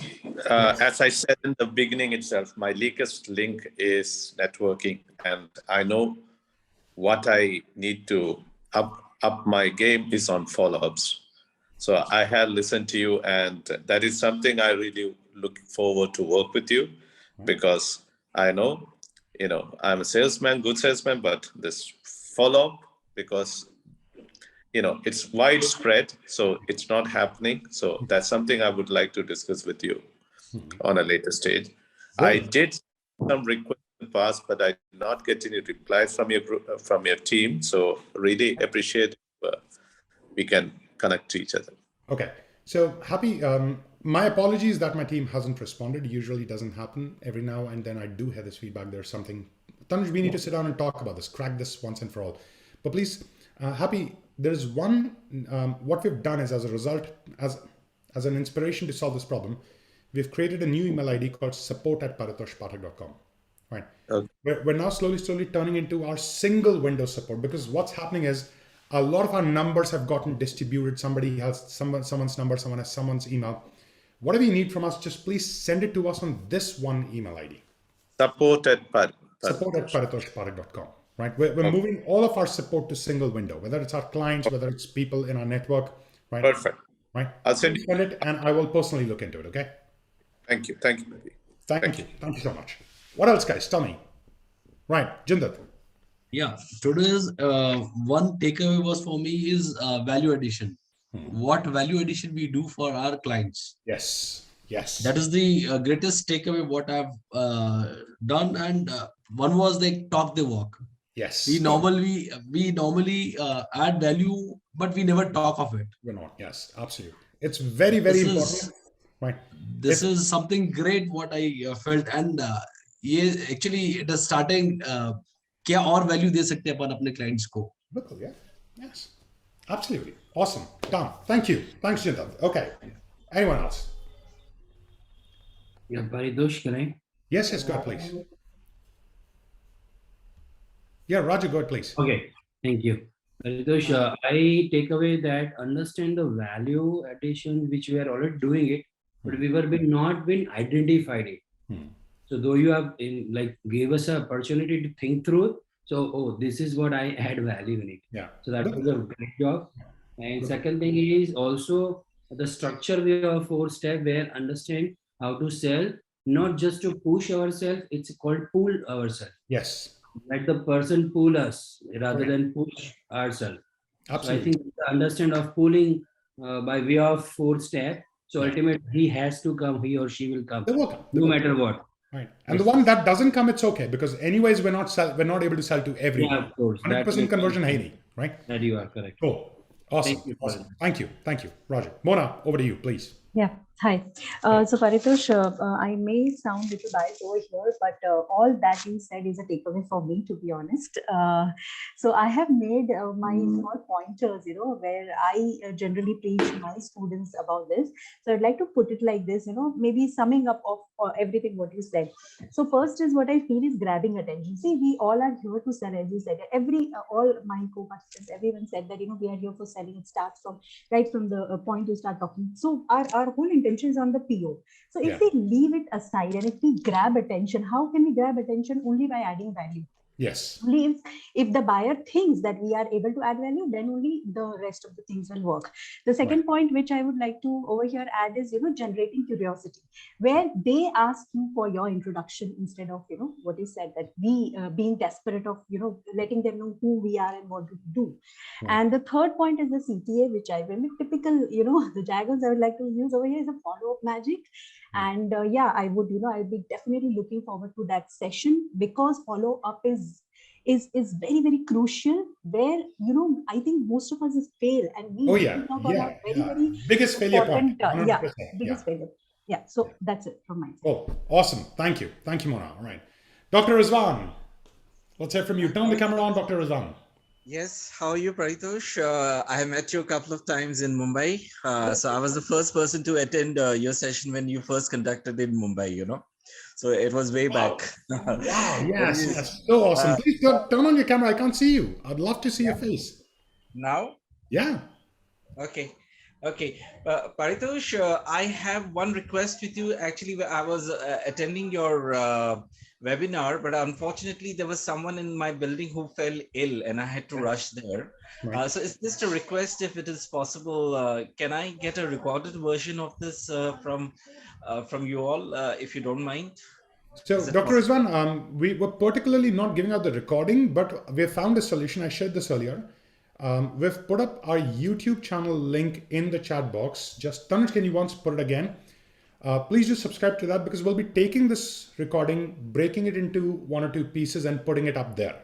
Speaker 6: as I said in the beginning itself, my weakest link is networking, and I know what I need to up my game is on follow-ups. So I have listened to you, and that is something I really look forward to work with you, because I know, I'm a salesman, good salesman, but this follow-up, because it's widespread, so it's not happening. So that's something I would like to discuss with you on a later stage. I did some requests in the past, but I did not get any replies from your team. So really appreciate we can connect to each other.
Speaker 1: Okay, so happy. My apologies that my team hasn't responded. Usually doesn't happen. Every now and then I do hear this feedback. There's something. Tanuj, we need to sit down and talk about this, crack this once and for all. But please, happy. There's one. What we've done is, as a result, as an inspiration to solve this problem, we've created a new email ID called support@paritoshpathak.com. Right.
Speaker 6: Okay.
Speaker 1: We're now slowly turning into our single window support, because what's happening is a lot of our numbers have gotten distributed. Somebody has someone's number, someone has someone's email. Whatever you need from us, just please send it to us on this one email ID. Support@paritoshpathak.com. Right. We're moving all of our support to single window, whether it's our clients, whether it's people in our network. Right.
Speaker 6: Perfect.
Speaker 1: Right.
Speaker 6: I'll send
Speaker 1: it, and I will personally look into it. Okay.
Speaker 6: Thank you. Thank you.
Speaker 1: Thank you. Thank you so much. What else, guys? Tell me. Right, Jindal.
Speaker 12: Yeah, today's one takeaway was for me is value addition. What value addition we do for our clients.
Speaker 1: Yes.
Speaker 12: That is the greatest takeaway what I've done. And one was they talk the walk.
Speaker 1: Yes.
Speaker 12: We normally add value, but we never talk of it.
Speaker 1: We're not. Yes, absolutely. It's very, very important. Right.
Speaker 12: This is something great what I felt, and actually it is starting. क्या और value दे सकते हैं अपन अपने clients को?
Speaker 1: Bill, yeah. Yes. Absolutely. Awesome. Done. Thank you. Thanks, Jindal. Okay. Anyone else?
Speaker 21: Yeah, Paritosh, can I?
Speaker 1: Yes, go ahead, please. Yeah, Roger, go ahead, please.
Speaker 21: Okay. Thank you. Paritosh, I take away that understand the value addition which we are already doing it, but we were not been identified it. So though you have gave us an opportunity to think through it, so this is what I add value in it.
Speaker 1: Yeah.
Speaker 21: So that was a great job. And second thing is also the structure we have 4-step where understand how to sell, not just to push ourselves. It's called pull ourselves.
Speaker 1: Yes.
Speaker 21: Let the person pull us rather than push ourselves.
Speaker 1: Absolutely.
Speaker 21: So I think the understand of pulling by way of 4-step. So ultimately he has to come, he or she will come. No matter what.
Speaker 1: Right. And the one that doesn't come, it's okay, because anyways we're not able to sell to everyone.
Speaker 21: Yeah, of course.
Speaker 1: 100% conversion hai, right?
Speaker 21: That you are correct.
Speaker 1: Cool. Awesome. Thank you. Thank you. Roger. Mona, over to you, please.
Speaker 19: Yeah. Hi. So Paritosh, I may sound a little biased over here, but all that you said is a takeaway for me, to be honest. So I have made my small pointers, where I generally preach my students about this. So I'd like to put it like this, maybe summing up of everything what you said. So first is what I feel is grabbing attention. See, we all are here to sell, as you said. All my co-participants, everyone said that, we are here for selling. It starts right from the point you start talking. So our whole intention is on the PO. So if we leave it aside and if we grab attention, how can we grab attention? Only by adding value.
Speaker 1: Yes.
Speaker 19: Only if the buyer thinks that we are able to add value, then only the rest of the things will work. The second point which I would like to over here add is, generating curiosity, where they ask you for your introduction instead of, what you said, that we being desperate of, letting them know who we are and what we do. And the third point is the CTA, which I really typical, the jargons I would like to use over here is a follow-up magic. And I would, I'll be definitely looking forward to that session, because follow-up is very, very crucial, where, I think most of us fail, and we
Speaker 1: very
Speaker 19: biggest
Speaker 1: failure point.
Speaker 19: biggest failure. yeah, so that's it from my side.
Speaker 1: Oh, awesome. Thank you. Thank you, Mona. All right. Dr. Rizwan, let's hear from you. Turn the camera on, Dr. Rizwan.
Speaker 3: Yes, how are you, Paritosh? I have met you a couple of times in Mumbai. So I was the first person to attend your session when you first conducted in Mumbai, you know. So it was way back.
Speaker 1: Wow, yes. So awesome. Please turn on your camera. I can't see you. I'd love to see your face.
Speaker 3: Now?
Speaker 1: Yeah.
Speaker 3: Okay. Okay. Paritosh, I have one request with you. Actually, I was attending your webinar, but unfortunately, there was someone in my building who fell ill and I had to rush there.
Speaker 1: Right.
Speaker 3: So it's just a request, if it is possible, can I get a recorded version of this from you all, if you don't mind?
Speaker 1: So, Dr. Rizwan, we were particularly not giving out the recording, but we have found a solution. I shared this earlier. We've put up our YouTube channel link in the chat box. Just, Tanuj, can you once put it again? Please do subscribe to that, because we'll be taking this recording, breaking it into 1 or 2 pieces and putting it up there.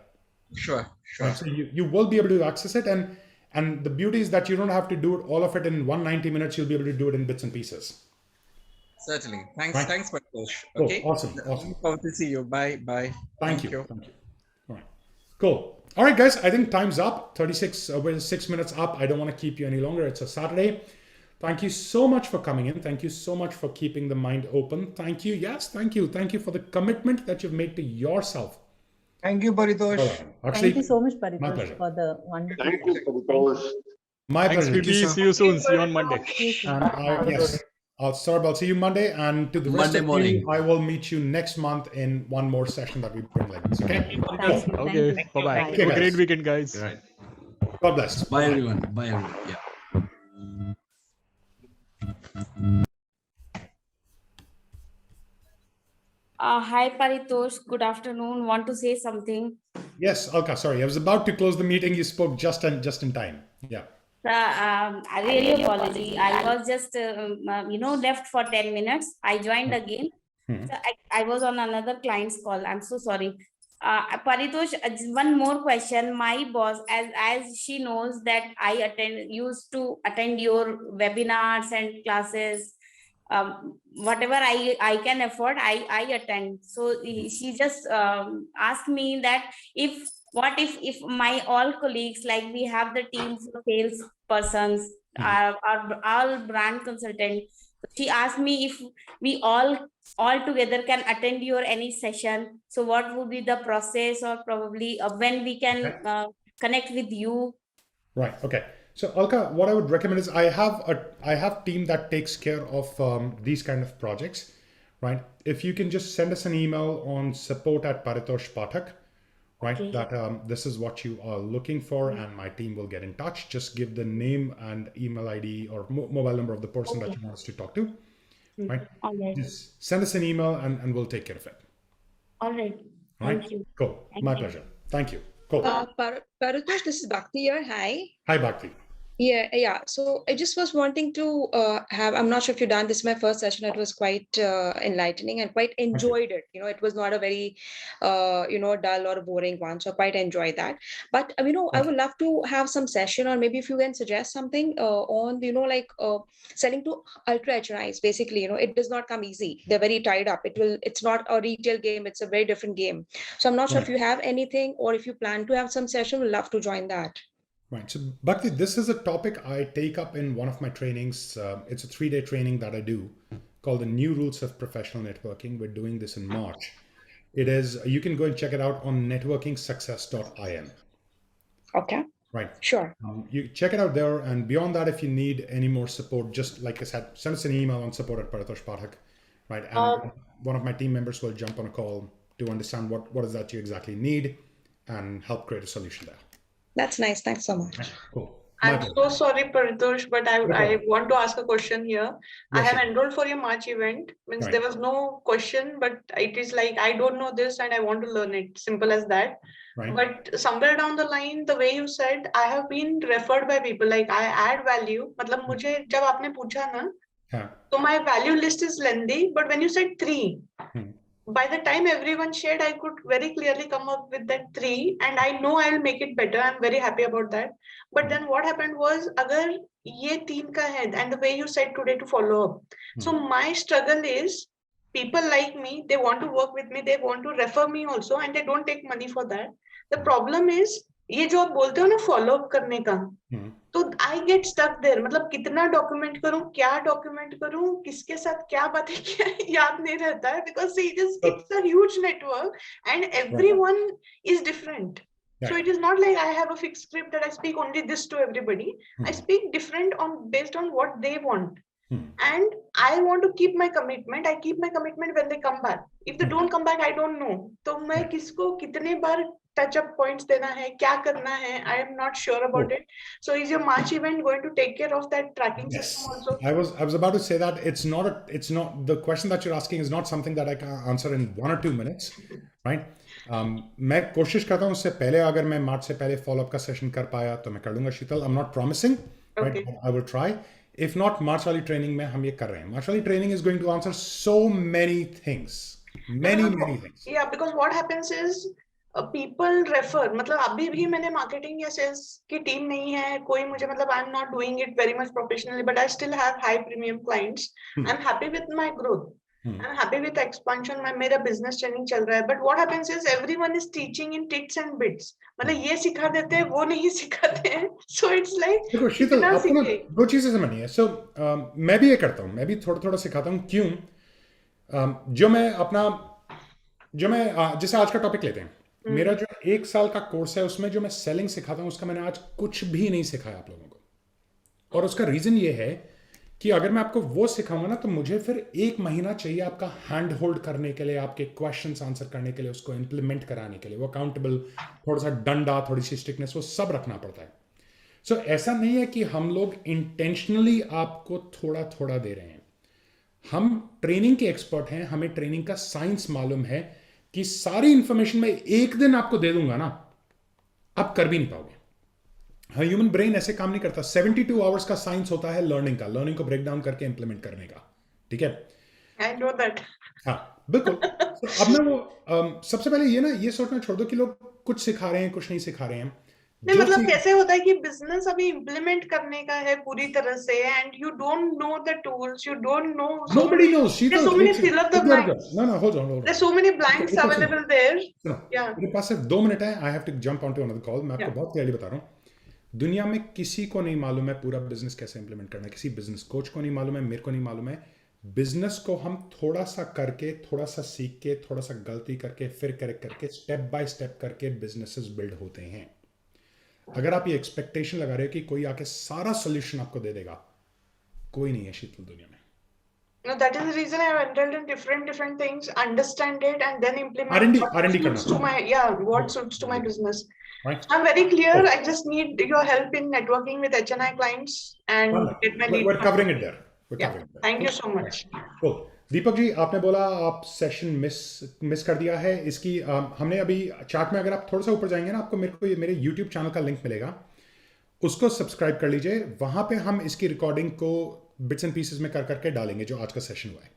Speaker 3: Sure, sure.
Speaker 1: Right, so you will be able to access it. And the beauty is that you don't have to do all of it in 190 minutes. You'll be able to do it in bits and pieces.
Speaker 3: Certainly. Thanks,
Speaker 1: Right.
Speaker 3: thanks, Paritosh.
Speaker 1: Cool.
Speaker 3: Okay.
Speaker 1: Awesome.
Speaker 3: Looking forward to see you. Bye, bye.
Speaker 1: Thank you. Thank you. All right. Cool. All right, guys. I think time's up. 6 minutes up. I don't want to keep you any longer. It's a Saturday. Thank you so much for coming in. Thank you so much for keeping the mind open. Thank you. Yes, thank you. Thank you for the commitment that you've made to yourself.
Speaker 8: Thank you, Paritosh.
Speaker 1: Actually,
Speaker 19: thank you so much,
Speaker 1: my
Speaker 19: Paritosh,
Speaker 1: pleasure.
Speaker 19: for the wonderful.
Speaker 4: Thank you, Paritosh.
Speaker 1: My
Speaker 9: Thanks,
Speaker 1: pleasure.
Speaker 9: VP. See you soon. See you on Monday.
Speaker 1: And yes, I'll see you Monday. And to the rest
Speaker 3: Monday
Speaker 1: of
Speaker 3: morning.
Speaker 1: you, I will meet you next month in one more session that we bring like this. Okay?
Speaker 19: Thank you.
Speaker 9: Okay. Bye-bye.
Speaker 1: Okay,
Speaker 9: Have a great
Speaker 1: guys.
Speaker 9: weekend, guys.
Speaker 3: Right.
Speaker 1: God bless.
Speaker 3: Bye, everyone. Bye, everyone. Yeah.
Speaker 22: Hi Paritosh, good afternoon. Want to say something?
Speaker 1: Yes, Alka, sorry. I was about to close the meeting. You spoke just in time. Yeah.
Speaker 22: I really apology. I was just, left for 10 minutes. I joined again. So I was on another client's call. I'm so sorry. Paritosh, one more question. My boss, as she knows that I used to attend your webinars and classes. Whatever I can afford, I attend. So she just asked me that if my all colleagues, like we have the teams of sales persons, are all brand consultants. She asked me if we all together can attend your any session. So what would be the process, or probably when we can connect with you?
Speaker 1: Right. Okay. So Alka, what I would recommend is I have team that takes care of these kind of projects, right? If you can just send us an email on support@Paritosh Pathak, right?
Speaker 22: Okay.
Speaker 1: That this is what you are looking for, and my team will get in touch. Just give the name and email ID or mobile number of the person that you want us to talk to, right?
Speaker 22: All right.
Speaker 1: Just send us an email and we'll take care of it.
Speaker 22: All right.
Speaker 1: All right.
Speaker 22: Thank you.
Speaker 1: Cool. My pleasure. Thank you. Cool.
Speaker 23: Paritosh, this is Bhakti here. Hi.
Speaker 1: Hi, Bhakti.
Speaker 23: Yeah. So I just was wanting to I'm not sure if you've done this, my first session. It was quite enlightening and quite enjoyed it. It was not a very, dull or boring one. So I quite enjoyed that. But, I would love to have some session, or maybe if you can suggest something on, selling to ultra HNIs. Basically, it does not come easy. They're very tied up. It's not a retail game. It's a very different game. So I'm not sure if you have anything, or if you plan to have some session, we'd love to join that.
Speaker 1: Right. So, Bhakti, this is a topic I take up in one of my trainings. It's a 3-day training that I do called the New Rules of Professional Networking. We're doing this in March. It is, you can go and check it out on networkingsuccess.in.
Speaker 23: Okay.
Speaker 1: Right.
Speaker 23: Sure.
Speaker 1: You check it out there. And beyond that, if you need any more support, just like I said, send us an email on support@Paritosh Pathak. Right. And one of my team members will jump on a call to understand what is that you exactly need and help create a solution there.
Speaker 23: That's nice. Thanks so much.
Speaker 1: Cool.
Speaker 15: I'm so sorry, Paritosh, but I want to ask a question here. I have enrolled for your March event. Means there was no question, but it is like, I don't know this and I want to learn it. Simple as that.
Speaker 1: Right.
Speaker 15: But somewhere down the line, the way you said, I have been referred by people. Like I add value. मतलब मुझे जब आपने पूछा ना, so my value list is lengthy. But when you said 3, by the time everyone shared, I could very clearly come up with that 3, and I know I'll make it better. I'm very happy about that. But then what happened was, agar ye 3 ka hai, and the way you said today to follow up. So my struggle is, people like me, they want to work with me, they want to refer me also, and they don't take money for that. The problem is, ये जो आप बोलते हो ना follow up करने का, तो I get stuck there. मतलब कितना डॉक्यूमेंट करूं, क्या डॉक्यूमेंट करूं, किसके साथ क्या बातें किया, याद नहीं रहता है, because it's a huge network and everyone is different. So it is not like I have a fixed script that I speak only this to everybody. I speak different based on what they want. And I want to keep my commitment. I keep my commitment when they come back. If they don't come back, I don't know. तो मैं किसको कितने बार touch up points देना है, क्या करना है, I am not sure about it. So is your March event going to take care of that tracking system also?
Speaker 1: I was about to say that it's not the question that you're asking is not something that I can answer in 1 or 2 minutes, right? मैं कोशिश करता हूँ उससे पहले, अगर मैं मार्च से पहले फॉलो अप का सेशन कर पाया तो मैं कर लूंगा Sheetal. I am not promising, right? I will try. If not, March वाली ट्रेनिंग में हम ये कर रहे हैं. मार्च वाली training is going to answer so many things, many things.
Speaker 15: Yeah, because what happens is people refer. मतलब अभी भी मैंने मार्केटिंग या सेल्स की टीम नहीं है कोई, मुझे मतलब आई am not doing it very much professionally, but I still have high premium clients. I am happy with my growth. I'm happy with expansion. मेरा business training चल रहा है. But what happens is everyone is teaching in tits and bits. मतलब ये सिखा देते हैं, वो नहीं सिखाते हैं. So it's like
Speaker 1: देखो शीतल, आपको ना 2 चीजें समझनी है. So मैं भी ये करता हूँ, मैं भी थोड़ा सिखाता हूँ. क्यों? जैसे आज का टॉपिक लेते हैं. मेरा जो 1 साल का कोर्स है उसमें जो मैं सेलिंग सिखाता हूँ उसका मैंने आज कुछ भी नहीं सिखाया आप लोगों को. और उसका रीजन ये है कि अगर मैं आपको वो सिखाऊंगा ना तो मुझे फिर 1 महीना चाहिए आपका हैंड होल्ड करने के लिए, आपके क्वेश्चंस आंसर करने के लिए, उसको इंप्लीमेंट कराने के लिए. वो अकाउंटेबल, थोड़ा सा डंडा, थोड़ी सी स्ट्रिक्टनेस, वो सब रखना पड़ता है. सो ऐसा नहीं है कि हम लोग इंटेंशनली आपको थोड़ा दे रहे हैं. हम ट्रेनिंग के एक्सपर्ट हैं, हमें ट्रेनिंग का साइंस मालूम है कि सारी इंफॉर्मेशन मैं एक दिन आपको दे दूंगा ना, आप कर भी नहीं पाओगे. ह्यूमन ब्रेन ऐसे काम नहीं करता. 72 आवर्स का साइंस होता है लर्निंग का, लर्निंग को ब्रेक डाउन करके इंप्लीमेंट करने का. ठीक है,
Speaker 15: आई नो दैट.
Speaker 1: हाँ बिल्कुल. तो अब ना वो सबसे पहले ये सोचना छोड़ दो कि लोग कुछ सिखा रहे हैं, कुछ नहीं सिखा रहे हैं.
Speaker 15: नहीं, मतलब कैसे होता है कि बिजनेस अभी इम्प्लीमेंट करने का है पूरी तरह से, and you don't know the tools, you don't know.
Speaker 1: Nobody knows.
Speaker 15: There's so many fill up the blanks.
Speaker 1: No, hold on.
Speaker 15: There's so many blanks available there. Yeah.
Speaker 1: मेरे पास सिर्फ 2 मिनट है. I have to jump onto another call. मैं आपको बहुत clearly बता रहा हूँ. दुनिया में किसी को नहीं मालूम है पूरा बिजनेस कैसे इंप्लीमेंट करना है. किसी बिजनेस कोच को नहीं मालूम है, मेरे को नहीं मालूम है. बिजनेस को हम थोड़ा सा करके, थोड़ा सा सीख के, थोड़ा सा गलती करके, फिर करेक्ट करके, स्टेप बाय स्टेप करके बिजनेसेस बिल्ड होते हैं. अगर आप ये एक्सपेक्टेशन लगा रहे हो कि कोई आके सारा सोल्यूशन आपको दे देगा, कोई नहीं है शीतल दुनिया में.
Speaker 15: No, that is the reason I have enrolled in different things, understand it, and then implement
Speaker 1: R&D
Speaker 15: what suits to my what suits to my business.
Speaker 1: Right.
Speaker 15: I'm very clear. I just need your help in networking with HNI clients and get my lead.
Speaker 1: We're covering it there.
Speaker 15: Thank you so much.
Speaker 1: Cool. Deepak ji, आपने बोला आप session miss कर दिया है. इसकी हमने अभी chart में, अगर आप थोड़ा सा ऊपर जाएंगे ना, आपको मेरे YouTube चैनल का लिंक मिलेगा, उसको सब्सक्राइब कर लीजिए. वहां पे हम इसकी रिकॉर्डिंग को बिट्स एंड पीसेस में कर करके डालेंगे जो आज का सेशन हुआ है.